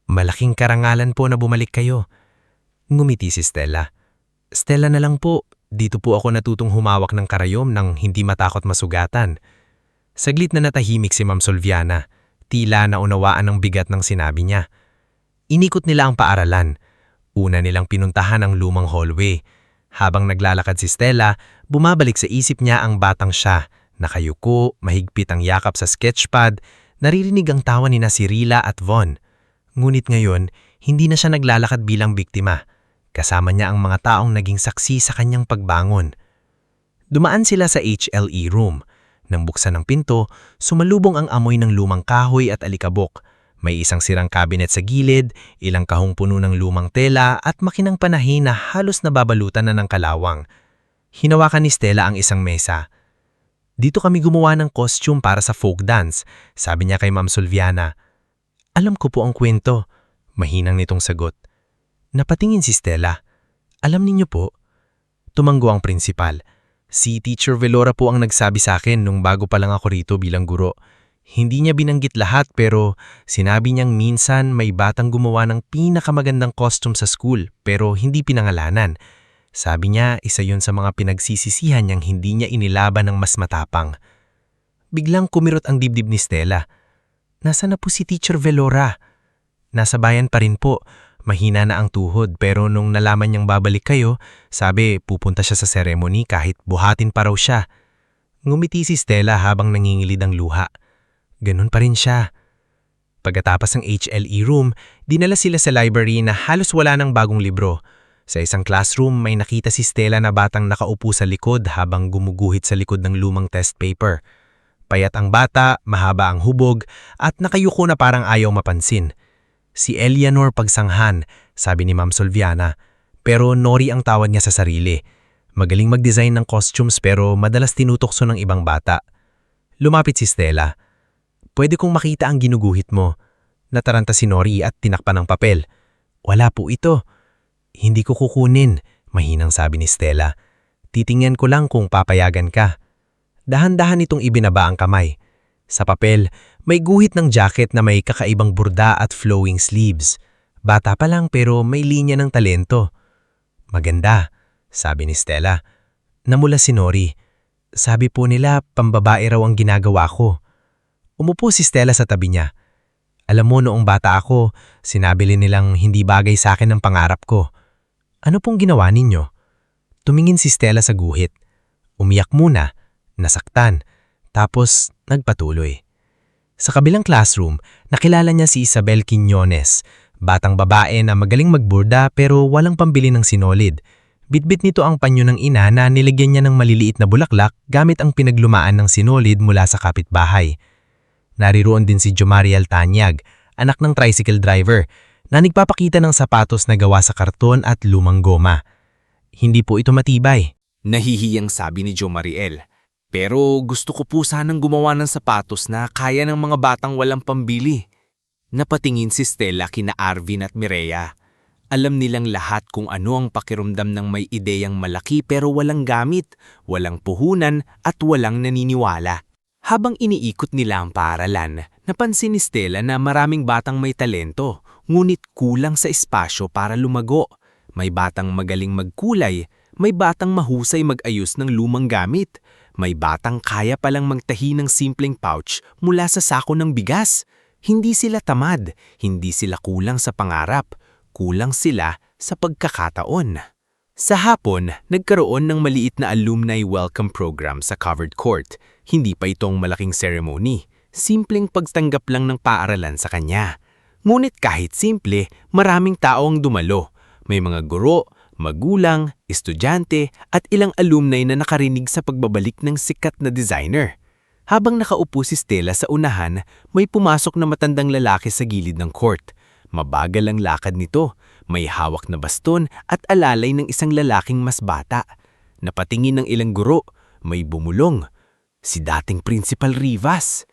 Malaking karangalan po na bumalik kayo. Ngumiti si Stella. Stella na lang po, dito po ako natutong humawak ng karayom nang hindi matakot masugatan. Saglit na natahimik si Ma'am Solviana, tila naunawaan ang bigat ng sinabi niya. Inikot nila ang paaralan. Una nilang pinuntahan ang lumang hallway. Habang naglalakad si Stella, bumabalik sa isip niya ang batang siya. Nakayuko, mahigpit ang yakap sa sketchpad, naririnig ang tawa ni Rila at Von. Ngunit ngayon, hindi na siya naglalakad bilang biktima. Kasama niya ang mga taong naging saksi sa kanyang pagbangon. Dumaan sila sa HLE room. Nang buksan ang pinto, sumalubong ang amoy ng lumang kahoy at alikabok. May isang sirang cabinet sa gilid, ilang kahong puno ng lumang tela at makinang panahin na halos nababalutan na ng kalawang. Hinawakan ni Stella ang isang mesa. Dito kami gumawa ng costume para sa folk dance, sabi niya kay Ma'am Solviana. Alam ko po ang kwento. Mahinang nitong sagot. Napatingin si Stella. Alam ninyo po? Tumanggo ang prinsipal. Si Teacher Velora po ang nagsabi sa akin nung bago pa lang ako rito bilang guro. Hindi niya binanggit lahat pero sinabi niyang minsan may batang gumawa ng pinakamagandang costume sa school pero hindi pinangalanan. Sabi niya isa yun sa mga pinagsisisihan niyang hindi niya inilaban ng mas matapang. Biglang kumirot ang dibdib ni Stella. Nasaan na po si Teacher Velora? Nasa bayan pa rin po. Mahina na ang tuhod pero nung nalaman niyang babalik kayo, sabi pupunta siya sa ceremony kahit buhatin pa raw siya. Ngumiti si Stella habang nangingilid ang luha. Ganun pa rin siya. Pagkatapos ng HLE room, dinala sila sa library na halos wala ng bagong libro. Sa isang classroom may nakita si Stella na batang nakaupo sa likod habang gumuguhit sa likod ng lumang test paper. Payat ang bata, mahaba ang hubog, at nakayuko na parang ayaw mapansin. Si Eleanor Pagsanghan, sabi ni Ma'am Solviana, pero Nori ang tawag niya sa sarili. Magaling mag-design ng costumes pero madalas tinutokso ng ibang bata. Lumapit si Stella. Pwede kong makita ang ginuguhit mo. Nataranta si Nori at tinakpan ng papel. Wala po ito. Hindi ko kukunin, mahinang sabi ni Stella. Titingnan ko lang kung papayagan ka. Dahan-dahan itong ibinaba ang kamay. Sa papel, may guhit ng jacket na may kakaibang burda at flowing sleeves. Bata pa lang pero may linya ng talento. Maganda, sabi ni Stella. Namula si Nori. Sabi po nila pambabae raw ang ginagawa ko. Umupo si Stella sa tabi niya. Alam mo noong bata ako, sinabi nilang hindi bagay sa akin ang pangarap ko. Ano pong ginawa ninyo? Tumingin si Stella sa guhit. Umiyak muna, nasaktan, tapos nagpatuloy. Sa kabilang classroom, nakilala niya si Isabel Quiñones, batang babae na magaling magburda pero walang pambili ng sinolid. Bitbit nito ang panyo ng ina na nilagyan niya ng maliliit na bulaklak gamit ang pinaglumaan ng sinolid mula sa kapitbahay. Nariroon din si Jomariel Tanyag, anak ng tricycle driver, na nagpapakita ng sapatos na gawa sa karton at lumang goma. Hindi po ito matibay. Nahihiyang sabi ni Jomariel. Pero gusto ko po sanang gumawa ng sapatos na kaya ng mga batang walang pambili. Napatingin si Stella kina Arvin at Mireya. Alam nilang lahat kung ano ang pakiramdam ng may ideyang malaki pero walang gamit, walang puhunan at walang naniniwala. Habang iniikot nila ang paaralan, napansin ni Stella na maraming batang may talento, ngunit kulang sa espasyo para lumago. May batang magaling magkulay, may batang mahusay mag-ayos ng lumang gamit, may batang kaya palang magtahi ng simpleng pouch mula sa sako ng bigas. Hindi sila tamad, hindi sila kulang sa pangarap, kulang sila sa pagkakataon. Sa hapon, nagkaroon ng maliit na alumni welcome program sa covered court. Hindi pa itong malaking ceremony, simpleng pagtanggap lang ng paaralan sa kanya. Ngunit kahit simple, maraming tao ang dumalo. May mga guro, magulang, estudyante at ilang alumni na nakarinig sa pagbabalik ng sikat na designer. Habang nakaupo si Stella sa unahan, may pumasok na matandang lalaki sa gilid ng court. Mabagal ang lakad nito, may hawak na baston at alalay ng isang lalaking mas bata. Napatingin ng ilang guro, may bumulong. Si dating Principal Rivas.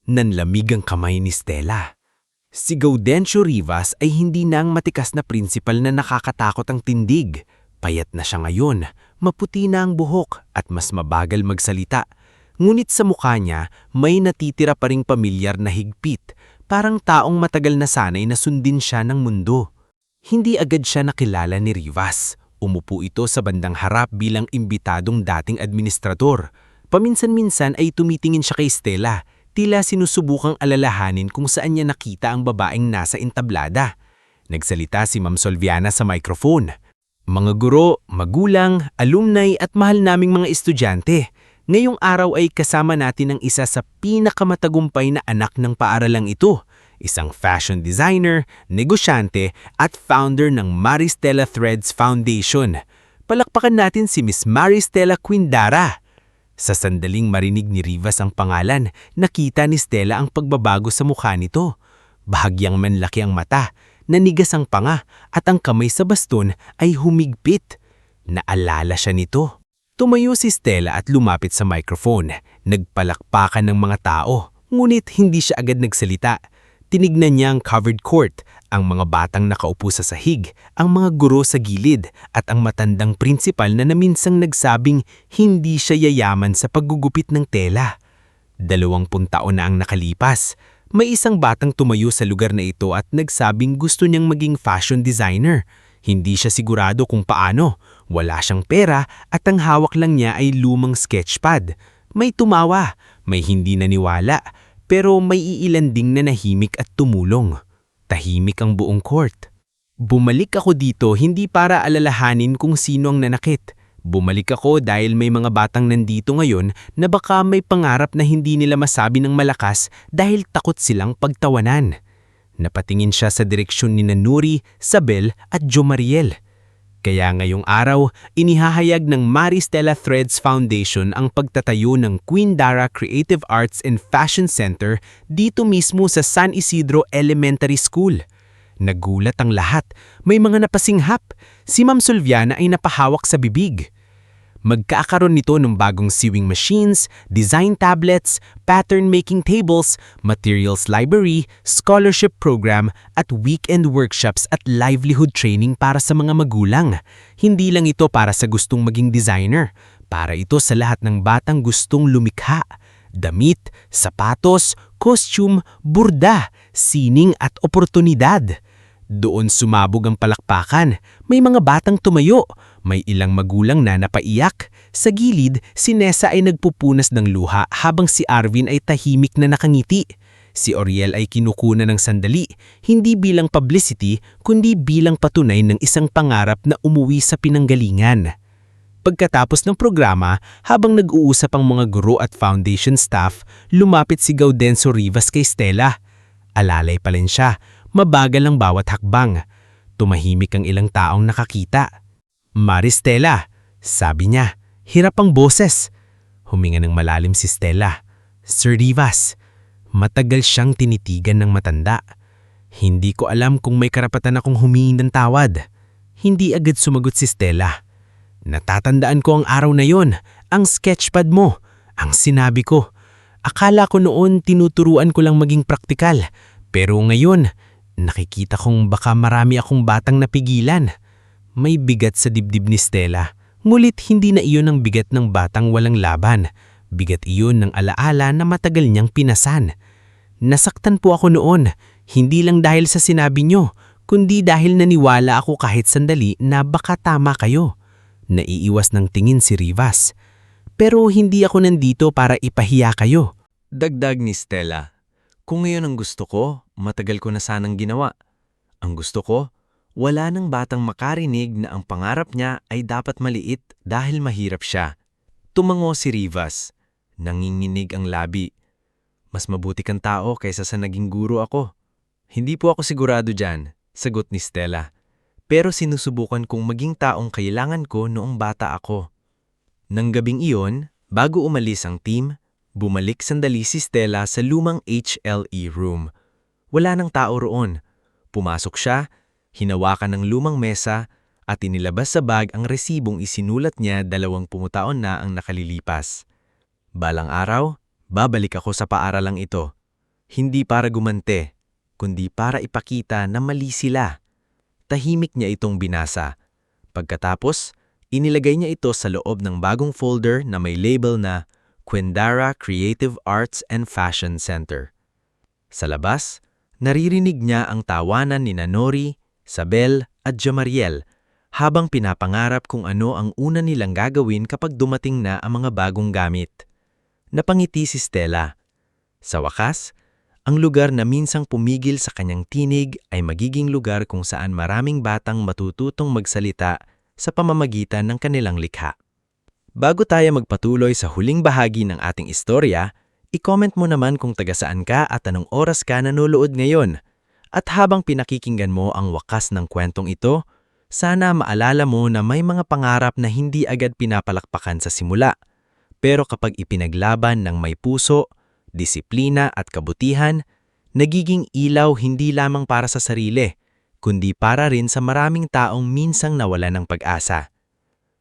Nanlamig ang kamay ni Stella. Si Gaudencio Rivas ay hindi na ang matikas na principal na nakakatakot ang tindig. Payat na siya ngayon, maputi na ang buhok at mas mabagal magsalita. Ngunit sa mukha niya, may natitira pa ring pamilyar na higpit, parang taong matagal na sanay na sundin siya ng mundo. Hindi agad siya nakilala ni Rivas. Umupo ito sa bandang harap bilang imbitadong dating administrador. Paminsan-minsan ay tumitingin siya kay Stella, tila sinusubukang alalahanin kung saan niya nakita ang babaeng nasa entablada. Nagsalita si Ma'am Solviana sa microphone. Mga guro, magulang, alumni at mahal naming mga estudyante. Ngayong araw ay kasama natin ang isa sa pinakamatagumpay na anak ng paaralang ito, isang fashion designer, negosyante at founder ng Maristela Threads Foundation. Palakpakan natin si Miss Maristela Quindara. Sa sandaling marinig ni Rivas ang pangalan, nakita ni Stella ang pagbabago sa mukha nito. Bahagyang manlaki ang mata, nanigas ang panga at ang kamay sa baston ay humigpit. Naalala siya nito. Tumayo si Stella at lumapit sa microphone. Nagpalakpakan ng mga tao, ngunit hindi siya agad nagsalita. Tinignan niya ang covered court, ang mga batang nakaupo sa sahig, ang mga guro sa gilid, at ang matandang principal na naminsang nagsabing hindi siya yayaman sa paggugupit ng tela. 20 taon na ang nakalipas. May isang batang tumayo sa lugar na ito at nagsabing gusto niyang maging fashion designer. Hindi siya sigurado kung paano. Wala siyang pera at ang hawak lang niya ay lumang sketchpad. May tumawa, may hindi naniwala, pero may iilan ding na nahimik at tumulong. Tahimik ang buong court. Bumalik ako dito hindi para alalahanin kung sino ang nanakit. Bumalik ako dahil may mga batang nandito ngayon na baka may pangarap na hindi nila masabi ng malakas dahil takot silang pagtawanan. Napatingin siya sa direksyon ni Nuri, Sabel at Jomariel. Kaya ngayong araw, inihahayag ng Maristela Threads Foundation ang pagtatayo ng Quindara Creative Arts and Fashion Center dito mismo sa San Isidro Elementary School. Nagulat ang lahat, may mga napasinghap. Si Ma'am Solviana ay napahawak sa bibig. Magkakaroon nito ng bagong sewing machines, design tablets, pattern-making tables, materials library, scholarship program, at weekend workshops at livelihood training para sa mga magulang. Hindi lang ito para sa gustong maging designer, para ito sa lahat ng batang gustong lumikha. Damit, sapatos, costume, burda, sining at oportunidad. Doon sumabog ang palakpakan. May mga batang tumayo. May ilang magulang na napaiyak. Sa gilid, si Nessa ay nagpupunas ng luha habang si Arvin ay tahimik na nakangiti. Si Oriel ay kinukunan ng sandali, hindi bilang publicity kundi bilang patunay ng isang pangarap na umuwi sa pinanggalingan. Pagkatapos ng programa, habang nag-uusap ang mga guro at foundation staff, lumapit si Gaudencio Rivas kay Stella. Alalay pa rin siya, mabagal ang bawat hakbang. Tumahimik ang ilang taong nakakita. "Maristela," sabi niya, hirap ang boses. Huminga ng malalim si Stella. "Sir Rivas." Matagal siyang tinitigan ng matanda. "Hindi ko alam kung may karapatan akong humingi ng tawad." Hindi agad sumagot si Stella. "Natatandaan ko ang araw na yon, ang sketchpad mo, ang sinabi ko. Akala ko noon tinuturuan ko lang maging praktikal, pero ngayon nakikita kong baka marami akong batang napigilan." May bigat sa dibdib ni Stella, ngulit hindi na iyon ang bigat ng batang walang laban. Bigat iyon ng alaala na matagal niyang pinasan. "Nasaktan po ako noon, hindi lang dahil sa sinabi niyo, kundi dahil naniwala ako kahit sandali na baka tama kayo." Naiiwas ng tingin si Rivas. "Pero hindi ako nandito para ipahiya kayo." Dagdag ni Stella, "Kung ngayon ang gusto ko, matagal ko na sanang ginawa. Ang gusto ko, wala nang batang makarinig na ang pangarap niya ay dapat maliit dahil mahirap siya." Tumango si Rivas. Nanginginig ang labi. "Mas mabuti kang tao kaysa sa naging guro ako." "Hindi po ako sigurado dyan," sagot ni Stella. "Pero sinusubukan kong maging taong kailangan ko noong bata ako." Nang gabing iyon, bago umalis ang team, bumalik sandali si Stella sa lumang HLE room. Wala nang tao roon. Pumasok siya, hinawakan ng lumang mesa, at inilabas sa bag ang resibong isinulat niya 20 taon na ang nakalilipas. "Balang araw, babalik ako sa paaralang ito. Hindi para gumante, kundi para ipakita na mali sila." Tahimik niya itong binasa. Pagkatapos, inilagay niya ito sa loob ng bagong folder na may label na Quindara Creative Arts and Fashion Center. Sa labas, naririnig niya ang tawanan ni Nori, Sabel at Jamariel habang pinapangarap kung ano ang una nilang gagawin kapag dumating na ang mga bagong gamit. Napangiti si Stella. Sa wakas, ang lugar na minsang pumigil sa kanyang tinig ay magiging lugar kung saan maraming batang matututong magsalita sa pamamagitan ng kanilang likha. Bago tayo magpatuloy sa huling bahagi ng ating istorya, i-comment mo naman kung taga saan ka at anong oras ka nanonood ngayon. At habang pinakikinggan mo ang wakas ng kwentong ito, sana maalala mo na may mga pangarap na hindi agad pinapalakpakan sa simula. Pero kapag ipinaglaban ng may puso, disiplina at kabutihan, nagiging ilaw hindi lamang para sa sarili, kundi para rin sa maraming taong minsang nawalan ng pag-asa.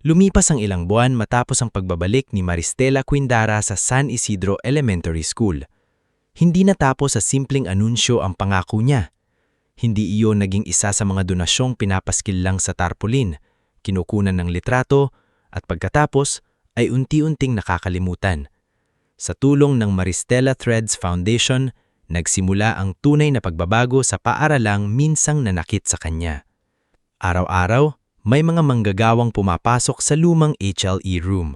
Lumipas ang ilang buwan matapos ang pagbabalik ni Maristela Quindara sa San Isidro Elementary School. Hindi natapos sa simpleng anunsyo ang pangako niya. Hindi iyon naging isa sa mga donasyong pinapaskil lang sa tarpaulin, kinukunan ng litrato, at pagkatapos ay unti-unting nakakalimutan. Sa tulong ng Maristela Threads Foundation, nagsimula ang tunay na pagbabago sa paaralang minsang nanakit sa kanya. Araw-araw, may mga manggagawang pumapasok sa lumang HLE room.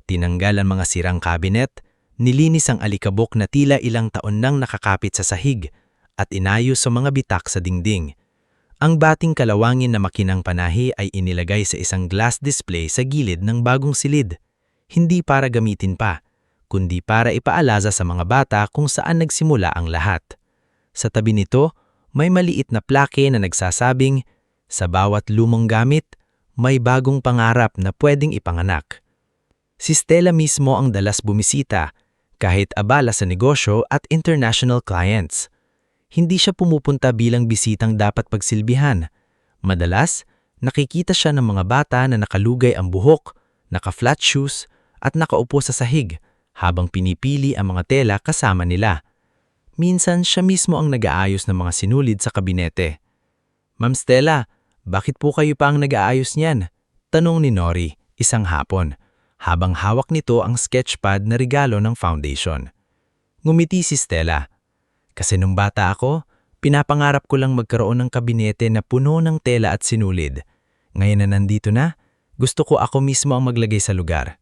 Tinanggal ang mga sirang kabinet, nilinis ang alikabok na tila ilang taon nang nakakapit sa sahig, at inayos sa mga bitak sa dingding. Ang bating kalawangin na makinang panahi ay inilagay sa isang glass display sa gilid ng bagong silid. Hindi para gamitin pa, kundi para ipaalaza sa mga bata kung saan nagsimula ang lahat. Sa tabi nito, may maliit na plake na nagsasabing, sa bawat lumang gamit, may bagong pangarap na pwedeng ipanganak. Si Stella mismo ang dalas bumisita, kahit abala sa negosyo at international clients. Hindi siya pumupunta bilang bisitang dapat pagsilbihan. Madalas, nakikita siya ng mga bata na nakalugay ang buhok, naka-flat shoes, at nakaupo sa sahig habang pinipili ang mga tela kasama nila. Minsan siya mismo ang nag-aayos ng mga sinulid sa kabinete. "Ma'am Stella, bakit po kayo pa ang nag-aayos niyan?" tanong ni Nori isang hapon, habang hawak nito ang sketchpad na regalo ng foundation. Ngumiti si Stella. "Kasi nung bata ako, Pinapangarap ko lang magkaroon ng kabinete na puno ng tela at sinulid. Ngayon na nandito na, gusto ko ako mismo ang maglagay sa lugar.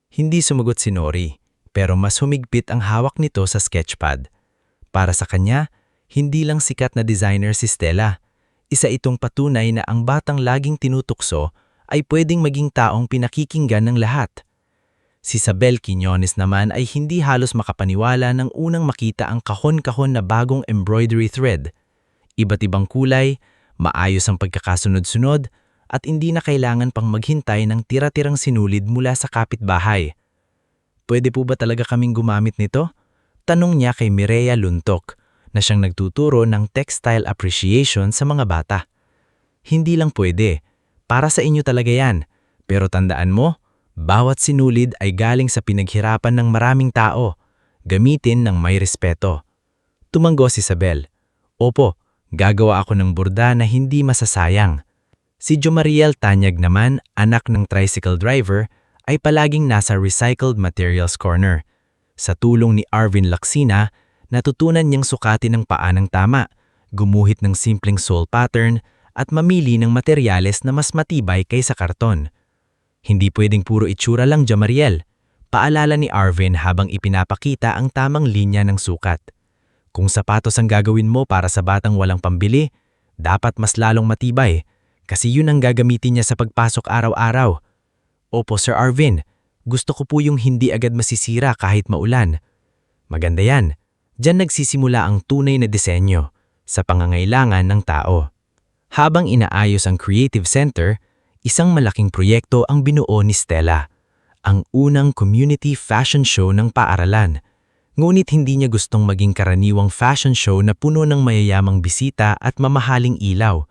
Hindi sumagot si Nori, pero mas humigpit ang hawak nito sa sketchpad. Para sa kanya, hindi lang sikat na designer si Stella. Isa itong patunay na ang batang laging tinutukso ay pwedeng maging taong pinakikinggan ng lahat. Si Isabel Quiñones naman ay hindi halos makapaniwala nang unang makita ang kahon-kahon na bagong embroidery thread. Iba't ibang kulay, maayos ang pagkakasunod-sunod, at hindi na kailangan pang maghintay ng tira-tirang sinulid mula sa kapitbahay. Pwede po ba talaga kaming gumamit nito? Tanong niya kay Mireya Luntok, na siyang nagtuturo ng textile appreciation sa mga bata. Hindi lang pwede, para sa inyo talaga yan, pero tandaan mo, bawat sinulid ay galing sa pinaghirapan ng maraming tao. Gamitin ng may respeto. Tumanggo si Isabel. Opo, gagawa ako ng burda na hindi masasayang. Si Jomariel Tanyag naman, anak ng tricycle driver, ay palaging nasa recycled materials corner. Sa tulong ni Arvin Laksina, natutunan niyang sukatin ng paa ng tama, gumuhit ng simpleng sole pattern, at mamili ng materyales na mas matibay kaysa karton. Hindi pwedeng puro itsura lang, Jamariel. Paalala ni Arvin habang ipinapakita ang tamang linya ng sukat. Kung sapatos ang gagawin mo para sa batang walang pambili, dapat mas lalong matibay, kasi yun ang gagamitin niya sa pagpasok araw-araw. Opo, Sir Arvin. Gusto ko po yung hindi agad masisira kahit maulan. Maganda yan. Diyan nagsisimula ang tunay na disenyo, sa pangangailangan ng tao. Habang inaayos ang Creative Center, isang malaking proyekto ang binuo ni Stella, ang unang community fashion show ng paaralan. Ngunit hindi niya gustong maging karaniwang fashion show na puno ng mayayamang bisita at mamahaling ilaw.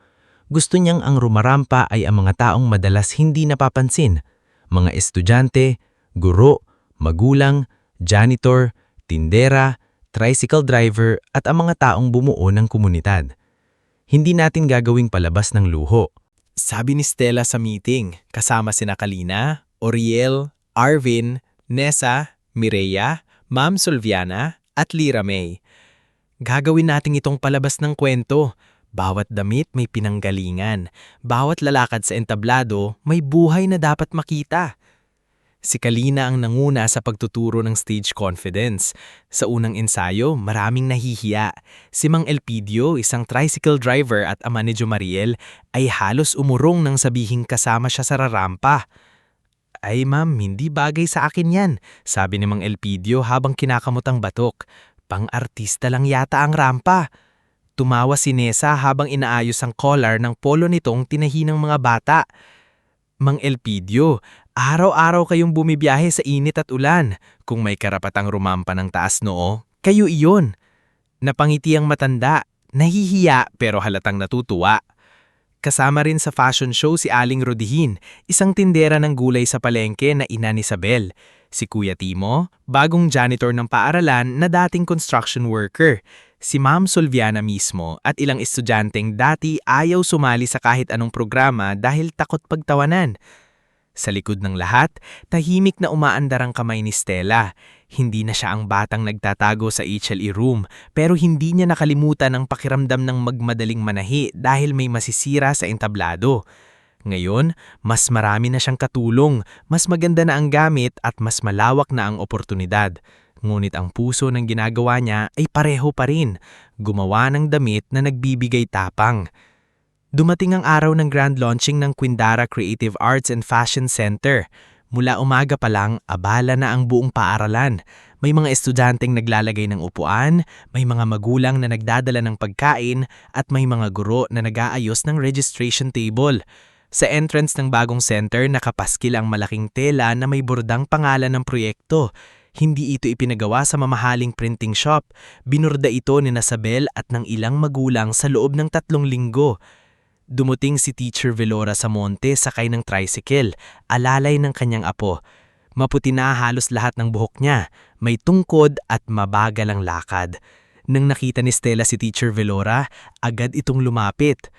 Gusto niyang ang rumarampa ay ang mga taong madalas hindi napapansin, mga estudyante, guro, magulang, janitor, tindera, tricycle driver at ang mga taong bumuo ng komunidad. Hindi natin gagawing palabas ng luho. Sabi ni Stella sa meeting, kasama sina Kalina, Oriel, Arvin, Nessa, Mireya, Ma'am Solviana, at Lira May. Gagawin natin itong palabas ng kwento. Bawat damit may pinanggalingan. Bawat lalakad sa entablado may buhay na dapat makita. Si Kalina ang nanguna sa pagtuturo ng stage confidence. Sa unang ensayo, maraming nahihiya. Si Mang Elpidio, isang tricycle driver at ama ni Jomariel, ay halos umurong nang sabihing kasama siya sa rarampa. Ay ma'am, hindi bagay sa akin yan, sabi ni Mang Elpidio habang kinakamot ang batok. Pang-artista lang yata ang rampa. Tumawa si Nessa habang inaayos ang collar ng polo nitong tinahi ng mga bata. Mang Elpidio, araw-araw kayong bumibiyahe sa init at ulan. Kung may karapatang rumampa ng taas noo, kayo iyon. Napangiti ang matanda, nahihiya pero halatang natutuwa. Kasama rin sa fashion show si Aling Rodihin, isang tindera ng gulay sa palengke na ina ni Isabel. Si Kuya Timo, bagong janitor ng paaralan na dating construction worker. Si Ma'am Solviana mismo at ilang estudyanteng dati ayaw sumali sa kahit anong programa dahil takot pagtawanan. Sa likod ng lahat, tahimik na umaandar ang kamay ni Stella. Hindi na siya ang batang nagtatago sa HLE room, pero hindi niya nakalimutan ang pakiramdam ng magmadaling manahi dahil may masisira sa entablado. Ngayon, mas marami na siyang katulong, mas maganda na ang gamit at mas malawak na ang oportunidad. Ngunit ang puso ng ginagawa niya ay pareho pa rin, gumawa ng damit na nagbibigay tapang. Dumating ang araw ng grand launching ng Quindara Creative Arts and Fashion Center. Mula umaga pa lang, abala na ang buong paaralan. May mga estudyanteng naglalagay ng upuan, may mga magulang na nagdadala ng pagkain, at may mga guro na nag-aayos ng registration table. Sa entrance ng bagong center, nakapaskil ang malaking tela na may bordang pangalan ng proyekto. Hindi ito ipinagawa sa mamahaling printing shop. Binurda ito ni Isabel at ng ilang magulang sa loob ng 3 linggo. Dumuting si Teacher Velora sa monte sakay ng tricycle, alalay ng kanyang apo. Maputi na halos lahat ng buhok niya, may tungkod at mabagal ang lakad. Nang nakita ni Stella si Teacher Velora, agad itong lumapit.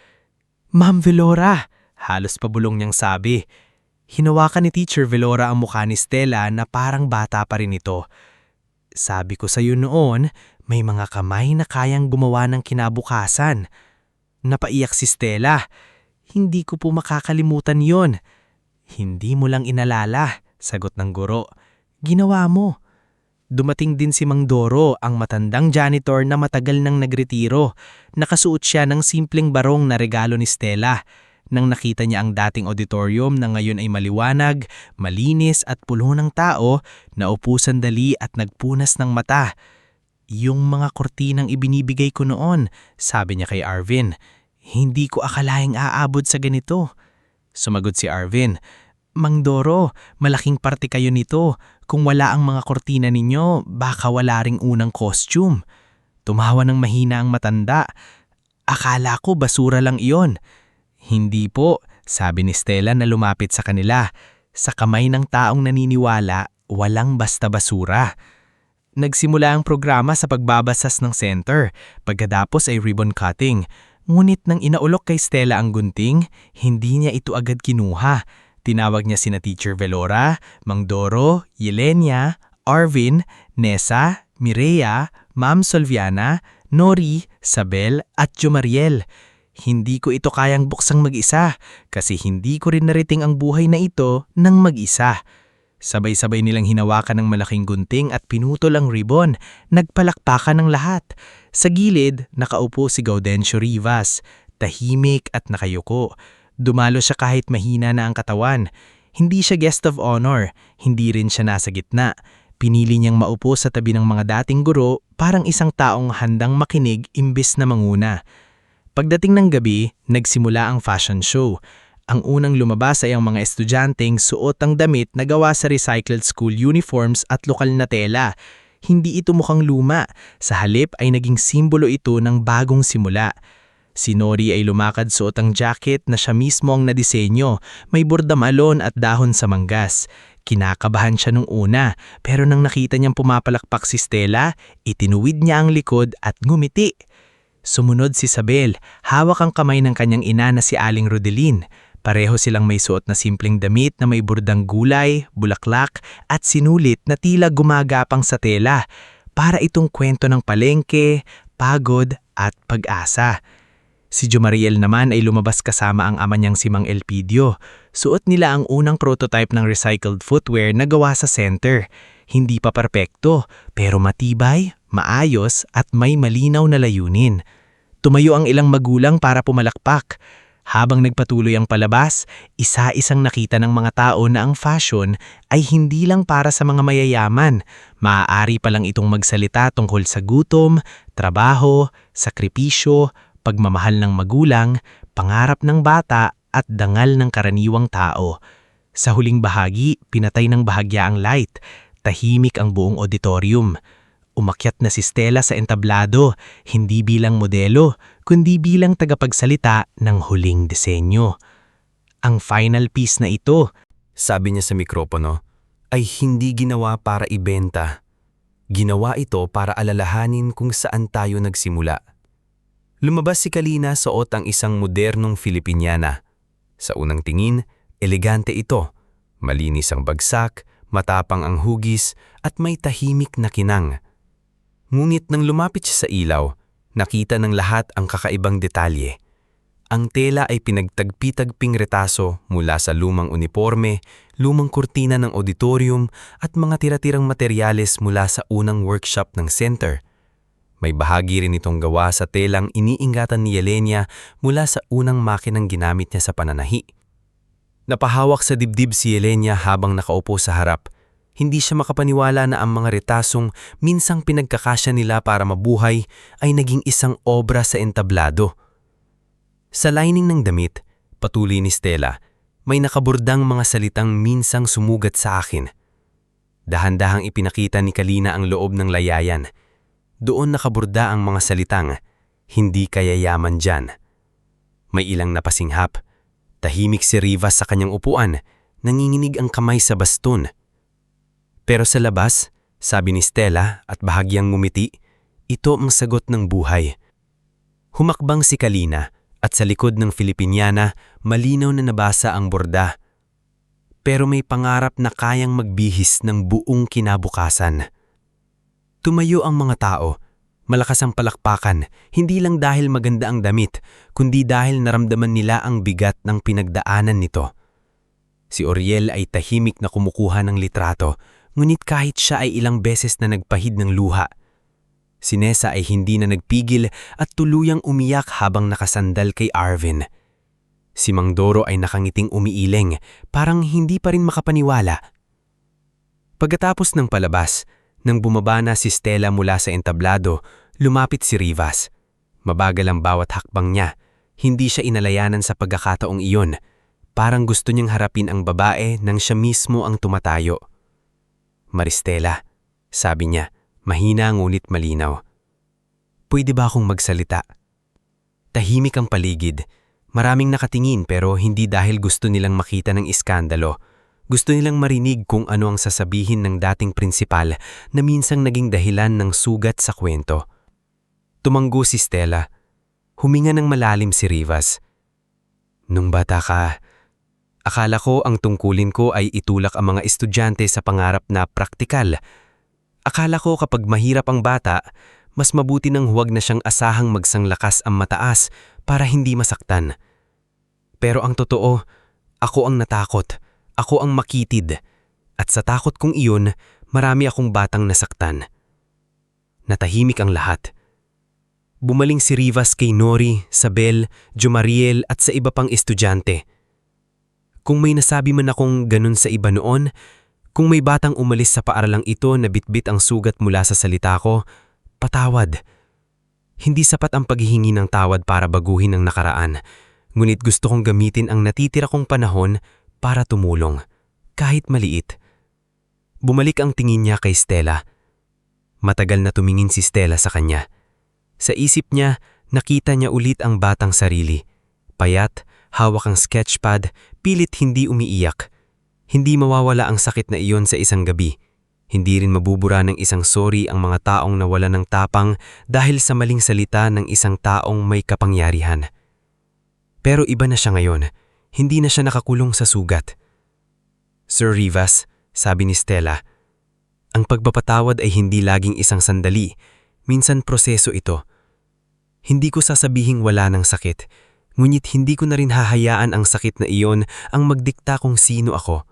"Ma'am Velora!" halos pabulong niyang sabi. Hinawakan ni Teacher Velora ang mukha ni Stella na parang bata pa rin ito. "Sabi ko sa'yo noon, May mga kamay na kayang gumawa ng kinabukasan. Napaiyak si Stella. Hindi ko po makakalimutan yon. Hindi mo lang inalala, sagot ng guro. Ginawa mo. Dumating din si Mang Doro, ang matandang janitor na matagal nang nagretiro. Nakasuot siya ng simpleng barong na regalo ni Stella. Nang nakita niya ang dating auditorium na ngayon ay maliwanag, malinis at puno ng tao, naupo sandali at nagpunas ng mata. Yung mga kortinang ibinibigay ko noon, sabi niya kay Arvin. Hindi ko akalaing aabot sa ganito. Sumagot si Arvin. Mang Doro, malaking parte kayo nito. Kung wala ang mga kortina ninyo, baka wala ring unang costume. Tumawa ng mahina ang matanda. Akala ko basura lang iyon. Hindi po, sabi ni Stella na lumapit sa kanila. Sa kamay ng taong naniniwala, walang basta basura. Nagsimula ang programa sa pagbabasas ng center. Pagkatapos ay ribbon cutting. Ngunit nang inaulok kay Stella ang gunting, hindi niya ito agad kinuha. Tinawag niya sina Teacher Velora, Mang Doro, Yelenia, Arvin, Nessa, Mireya, Ma'am Solviana, Nori, Sabel at Jomariel. Hindi ko ito kayang buksang mag-isa kasi hindi ko rin nariting ang buhay na ito nang mag-isa. Sabay-sabay nilang hinawakan ng malaking gunting at pinutol ang ribbon. Nagpalakpakan ng lahat. Sa gilid, nakaupo si Gaudencio Rivas, tahimik at nakayuko. Dumalo siya kahit mahina na ang katawan. Hindi siya guest of honor, hindi rin siya nasa gitna. Pinili niyang maupo sa tabi ng mga dating guro, parang isang taong handang makinig imbes na manguna. Pagdating ng gabi, nagsimula ang fashion show. Ang unang lumabas ay ang mga estudyanteng suot ang damit na gawa sa recycled school uniforms at lokal na tela. Hindi ito mukhang luma, sa halip ay naging simbolo ito ng bagong simula. Si Nori ay lumakad suot ang jacket na siya mismo ang nadisenyo, may bordamalon at dahon sa manggas. Kinakabahan siya nung una, pero nang nakita niyang pumapalakpak si Stella, itinuwid niya ang likod at ngumiti. Sumunod si Sabel, hawak ang kamay ng kanyang ina na si Aling Rodelin. Pareho silang may suot na simpleng damit na may burdang gulay, bulaklak at sinulit na tila gumagapang sa tela. Para itong kwento ng palengke, pagod at pag-asa. Si Jomariel naman ay lumabas kasama ang ama niyang si Mang Elpidio. Suot nila ang unang prototype ng recycled footwear na gawa sa center. Hindi pa perpekto, pero matibay, maayos at may malinaw na layunin. Tumayo ang ilang magulang para pumalakpak. Habang nagpatuloy ang palabas, isa-isang nakita ng mga tao na ang fashion ay hindi lang para sa mga mayayaman. Maaari pa lang itong magsalita tungkol sa gutom, trabaho, sakripisyo, pagmamahal ng magulang, pangarap ng bata at dangal ng karaniwang tao. Sa huling bahagi, pinatay ng bahagya ang light. Tahimik ang buong auditorium. Umakyat na si Stella sa entablado, hindi bilang modelo, kundi bilang tagapagsalita ng huling disenyo. Ang final piece na ito, Sabi niya sa mikropono, ay hindi ginawa para ibenta. Ginawa ito para alalahanin kung saan tayo nagsimula. Lumabas si Kalina suot ang isang modernong Filipiniana. Sa unang tingin, elegante ito. Malinis ang bagsak, matapang ang hugis, at may tahimik na kinang. Ngunit nang lumapit siya sa ilaw, nakita ng lahat ang kakaibang detalye. Ang tela ay pinagtagpi-tagping retaso mula sa lumang uniforme, lumang kurtina ng auditorium at mga tira-tirang materyales mula sa unang workshop ng center. May bahagi rin itong gawa sa telang iniingatan ni Yelenia mula sa unang makinang ginamit niya sa pananahi. Napahawak sa dibdib si Yelenia habang nakaupo sa harap. Hindi siya makapaniwala na ang mga retasong minsang pinagkakasya nila para mabuhay ay naging isang obra sa entablado. Sa lining ng damit, patuloy ni Stella, may nakaburdang mga salitang minsang sumugat sa akin. Dahan-dahang ipinakita ni Kalina ang loob ng layayan. Doon nakaburda ang mga salitang, hindi kayayaman dyan. May ilang napasinghap. Tahimik si Rivas sa kanyang upuan, nanginginig ang kamay sa baston. Pero sa labas, sabi ni Stella at bahagyang ngumiti, ito ang sagot ng buhay. Humakbang si Kalina at sa likod ng Filipiniana, malinaw na nabasa ang borda. Pero may pangarap na kayang magbihis ng buong kinabukasan. Tumayo ang mga tao, Malakas ang palakpakan, hindi lang dahil maganda ang damit, kundi dahil naramdaman nila ang bigat ng pinagdaanan nito. Si Oriel ay tahimik na kumukuha ng litrato, ngunit kahit siya ay ilang beses na nagpahid ng luha. Si Nessa ay hindi na nagpigil at tuluyang umiyak habang nakasandal kay Arvin. Si Mang Doro ay nakangiting umiiling, parang hindi pa rin makapaniwala. Pagkatapos ng palabas, nang bumaba na si Stella mula sa entablado, lumapit si Rivas. Mabagal ang bawat hakbang niya, hindi siya inalayanan sa pagkakataong iyon. Parang gusto niyang harapin ang babae nang siya mismo ang tumatayo. "Maristela," sabi niya, mahina ngunit malinaw. "Pwede ba akong magsalita?" Tahimik ang paligid. Maraming nakatingin pero hindi dahil gusto nilang makita ng iskandalo. Gusto nilang marinig kung ano ang sasabihin ng dating prinsipal na minsang naging dahilan ng sugat sa kwento. Tumanggo si Stella. Huminga ng malalim si Rivas. "Nung bata ka, akala ko ang tungkulin ko ay itulak ang mga estudyante sa pangarap na praktikal. Akala ko kapag mahirap ang bata, mas mabuti nang huwag na siyang asahang magsanglakas ang mataas para hindi masaktan. Pero ang totoo, ako ang natakot. Ako ang makitid, at sa takot kong iyon, marami akong batang nasaktan." Natahimik ang lahat. Bumaling si Rivas kay Nori, Sabel, Jomariel at sa iba pang estudyante. "Kung may nasabi man akong ganun sa iba noon, kung may batang umalis sa paaralang ito na bitbit ang sugat mula sa salita ko, patawad. Hindi sapat ang paghihingi ng tawad para baguhin ang nakaraan, ngunit gusto kong gamitin ang natitira kong panahon para tumulong, kahit maliit." Bumalik ang tingin niya kay Stella. Matagal na tumingin si Stella sa kanya. Sa isip niya, nakita niya ulit ang batang sarili. Payat, hawak ang sketchpad, pilit hindi umiiyak. Hindi mawawala ang sakit na iyon sa isang gabi. Hindi rin mabubura ng isang sorry ang mga taong nawala ng tapang dahil sa maling salita ng isang taong may kapangyarihan. Pero iba na siya ngayon. Hindi na siya nakakulong sa sugat. "Sir Rivas," sabi ni Stella, "ang pagpapatawad ay hindi laging isang sandali. Minsan proseso ito. Hindi ko sasabihing wala ng sakit, ngunit hindi ko na rin hahayaan ang sakit na iyon ang magdikta kung sino ako."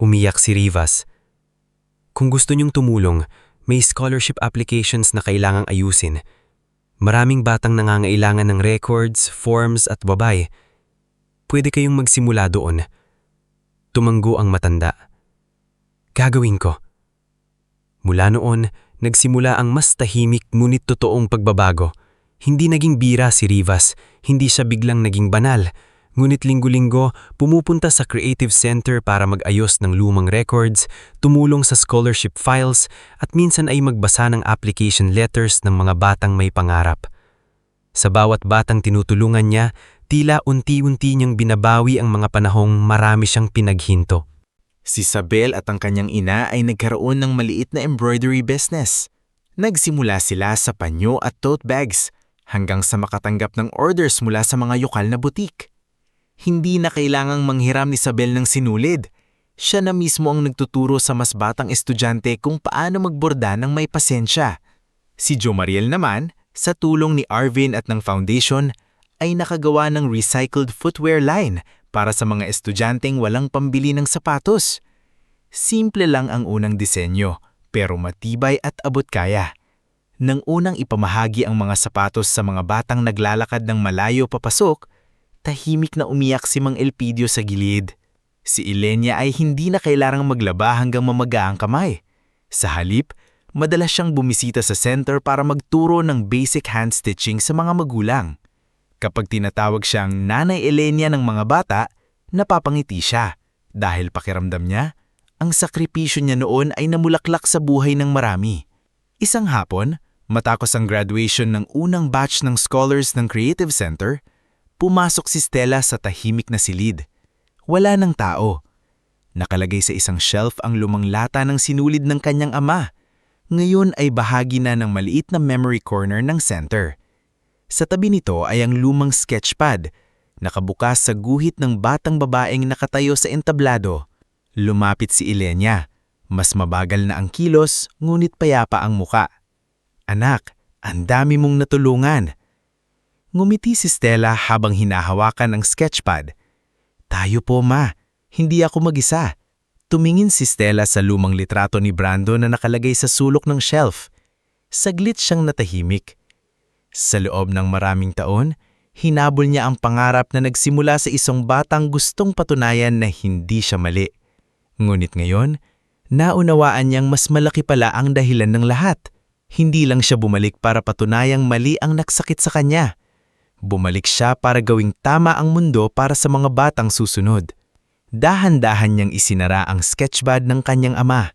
Umiyak si Rivas. "Kung gusto niyong tumulong, may scholarship applications na kailangang ayusin. Maraming batang nangangailangan ng records, forms at babay. Pwede kayong magsimula doon." Tumanggo ang matanda. "Gagawin ko." Mula noon, nagsimula ang mas tahimik ngunit totoong pagbabago. Hindi naging bira si Rivas, hindi siya biglang naging banal. Ngunit linggo-linggo, pumupunta sa Creative Center para mag-ayos ng lumang records, tumulong sa scholarship files, at minsan ay magbasa ng application letters ng mga batang may pangarap. Sa bawat batang tinutulungan niya, tila unti-unti niyang binabawi ang mga panahong marami siyang pinaghinto. Si Sabel at ang kanyang ina ay nagkaroon ng maliit na embroidery business. Nagsimula sila sa panyo at tote bags hanggang sa makatanggap ng orders mula sa mga lokal na butik. Hindi na kailangang manghiram ni Sabel ng sinulid. Siya na mismo ang nagtuturo sa mas batang estudyante kung paano magborda ng may pasensya. Si Jomariel naman, sa tulong ni Arvin at ng foundation, ay nakagawa ng recycled footwear line para sa mga estudyanteng walang pambili ng sapatos. Simple lang ang unang disenyo, pero matibay at abot kaya. Nang unang ipamahagi ang mga sapatos sa mga batang naglalakad ng malayo papasok, tahimik na umiyak si Mang Elpidio sa gilid. Si Ilenia ay hindi na kailangang maglaba hanggang mamaga ang kamay. Sa halip, madalas siyang bumisita sa center para magturo ng basic hand stitching sa mga magulang. Kapag tinatawag siyang Nanay Ilenia ng mga bata, napapangiti siya dahil pakiramdam niya, ang sakripisyo niya noon ay namulaklak sa buhay ng marami. Isang hapon, matapos ang graduation ng unang batch ng scholars ng Creative Center, pumasok si Stella sa tahimik na silid. Wala ng tao. Nakalagay sa isang shelf ang lumang lata ng sinulid ng kanyang ama. Ngayon ay bahagi na ng maliit na memory corner ng center. Sa tabi nito ay ang lumang sketchpad, nakabukas sa guhit ng batang babaeng nakatayo sa entablado. Lumapit si Ilenia. Mas mabagal na ang kilos, ngunit payapa ang muka. "Anak," Ang dami mong natulungan. Ngumiti si Stella habang hinahawakan ang sketchpad. Tayo po, ma. Hindi ako mag-isa. Tumingin si Stella sa lumang litrato ni Brando na nakalagay sa sulok ng shelf. Saglit siyang natahimik. Sa loob ng maraming taon, hinabol niya ang pangarap na nagsimula sa isang batang gustong patunayan na hindi siya mali. Ngunit ngayon, naunawaan niyang mas malaki pala ang dahilan ng lahat. Hindi lang siya bumalik para patunayang mali ang nagsakit sa kanya. Bumalik siya para gawing tama ang mundo para sa mga batang susunod. Dahan-dahan niyang isinara ang sketchpad ng kanyang ama.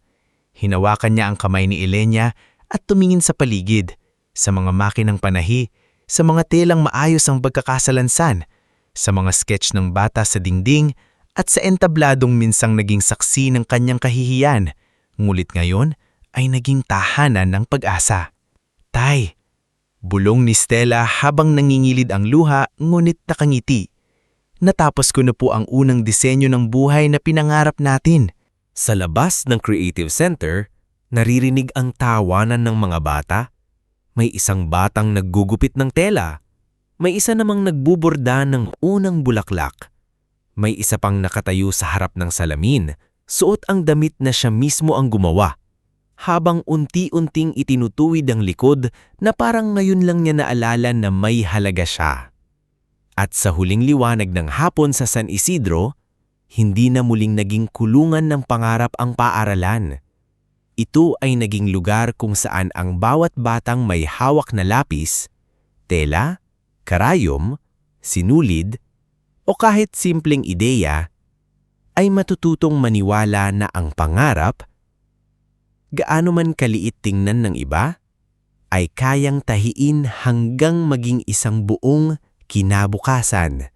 Hinawakan niya ang kamay ni Elenia at tumingin sa paligid, sa mga makinang panahi, sa mga telang maayos ang pagkakasalansan, sa mga sketch ng bata sa dingding, at sa entabladong minsang naging saksi ng kanyang kahihiyan, ngulit ngayon ay naging tahanan ng pag-asa. Tay, bulong ni Stella habang nangingilid ang luha ngunit nakangiti. Natapos ko na po ang unang disenyo ng buhay na pinangarap natin. Sa labas ng Creative Center, naririnig ang tawanan ng mga bata. May isang batang naggugupit ng tela. May isa namang nagbuborda ng unang bulaklak. May isa pang nakatayo sa harap ng salamin, suot ang damit na siya mismo ang gumawa. Habang unti-unting itinutuwid ang likod na parang ngayon lang niya naalala na may halaga siya. At sa huling liwanag ng hapon sa San Isidro, hindi na muling naging kulungan ng pangarap ang paaralan. Ito ay naging lugar kung saan ang bawat batang may hawak na lapis, tela, karayom, sinulid, o kahit simpleng ideya, ay matututong maniwala na ang pangarap, gaano man kaliit tingnan ng iba, ay kayang tahiin hanggang maging isang buong kinabukasan.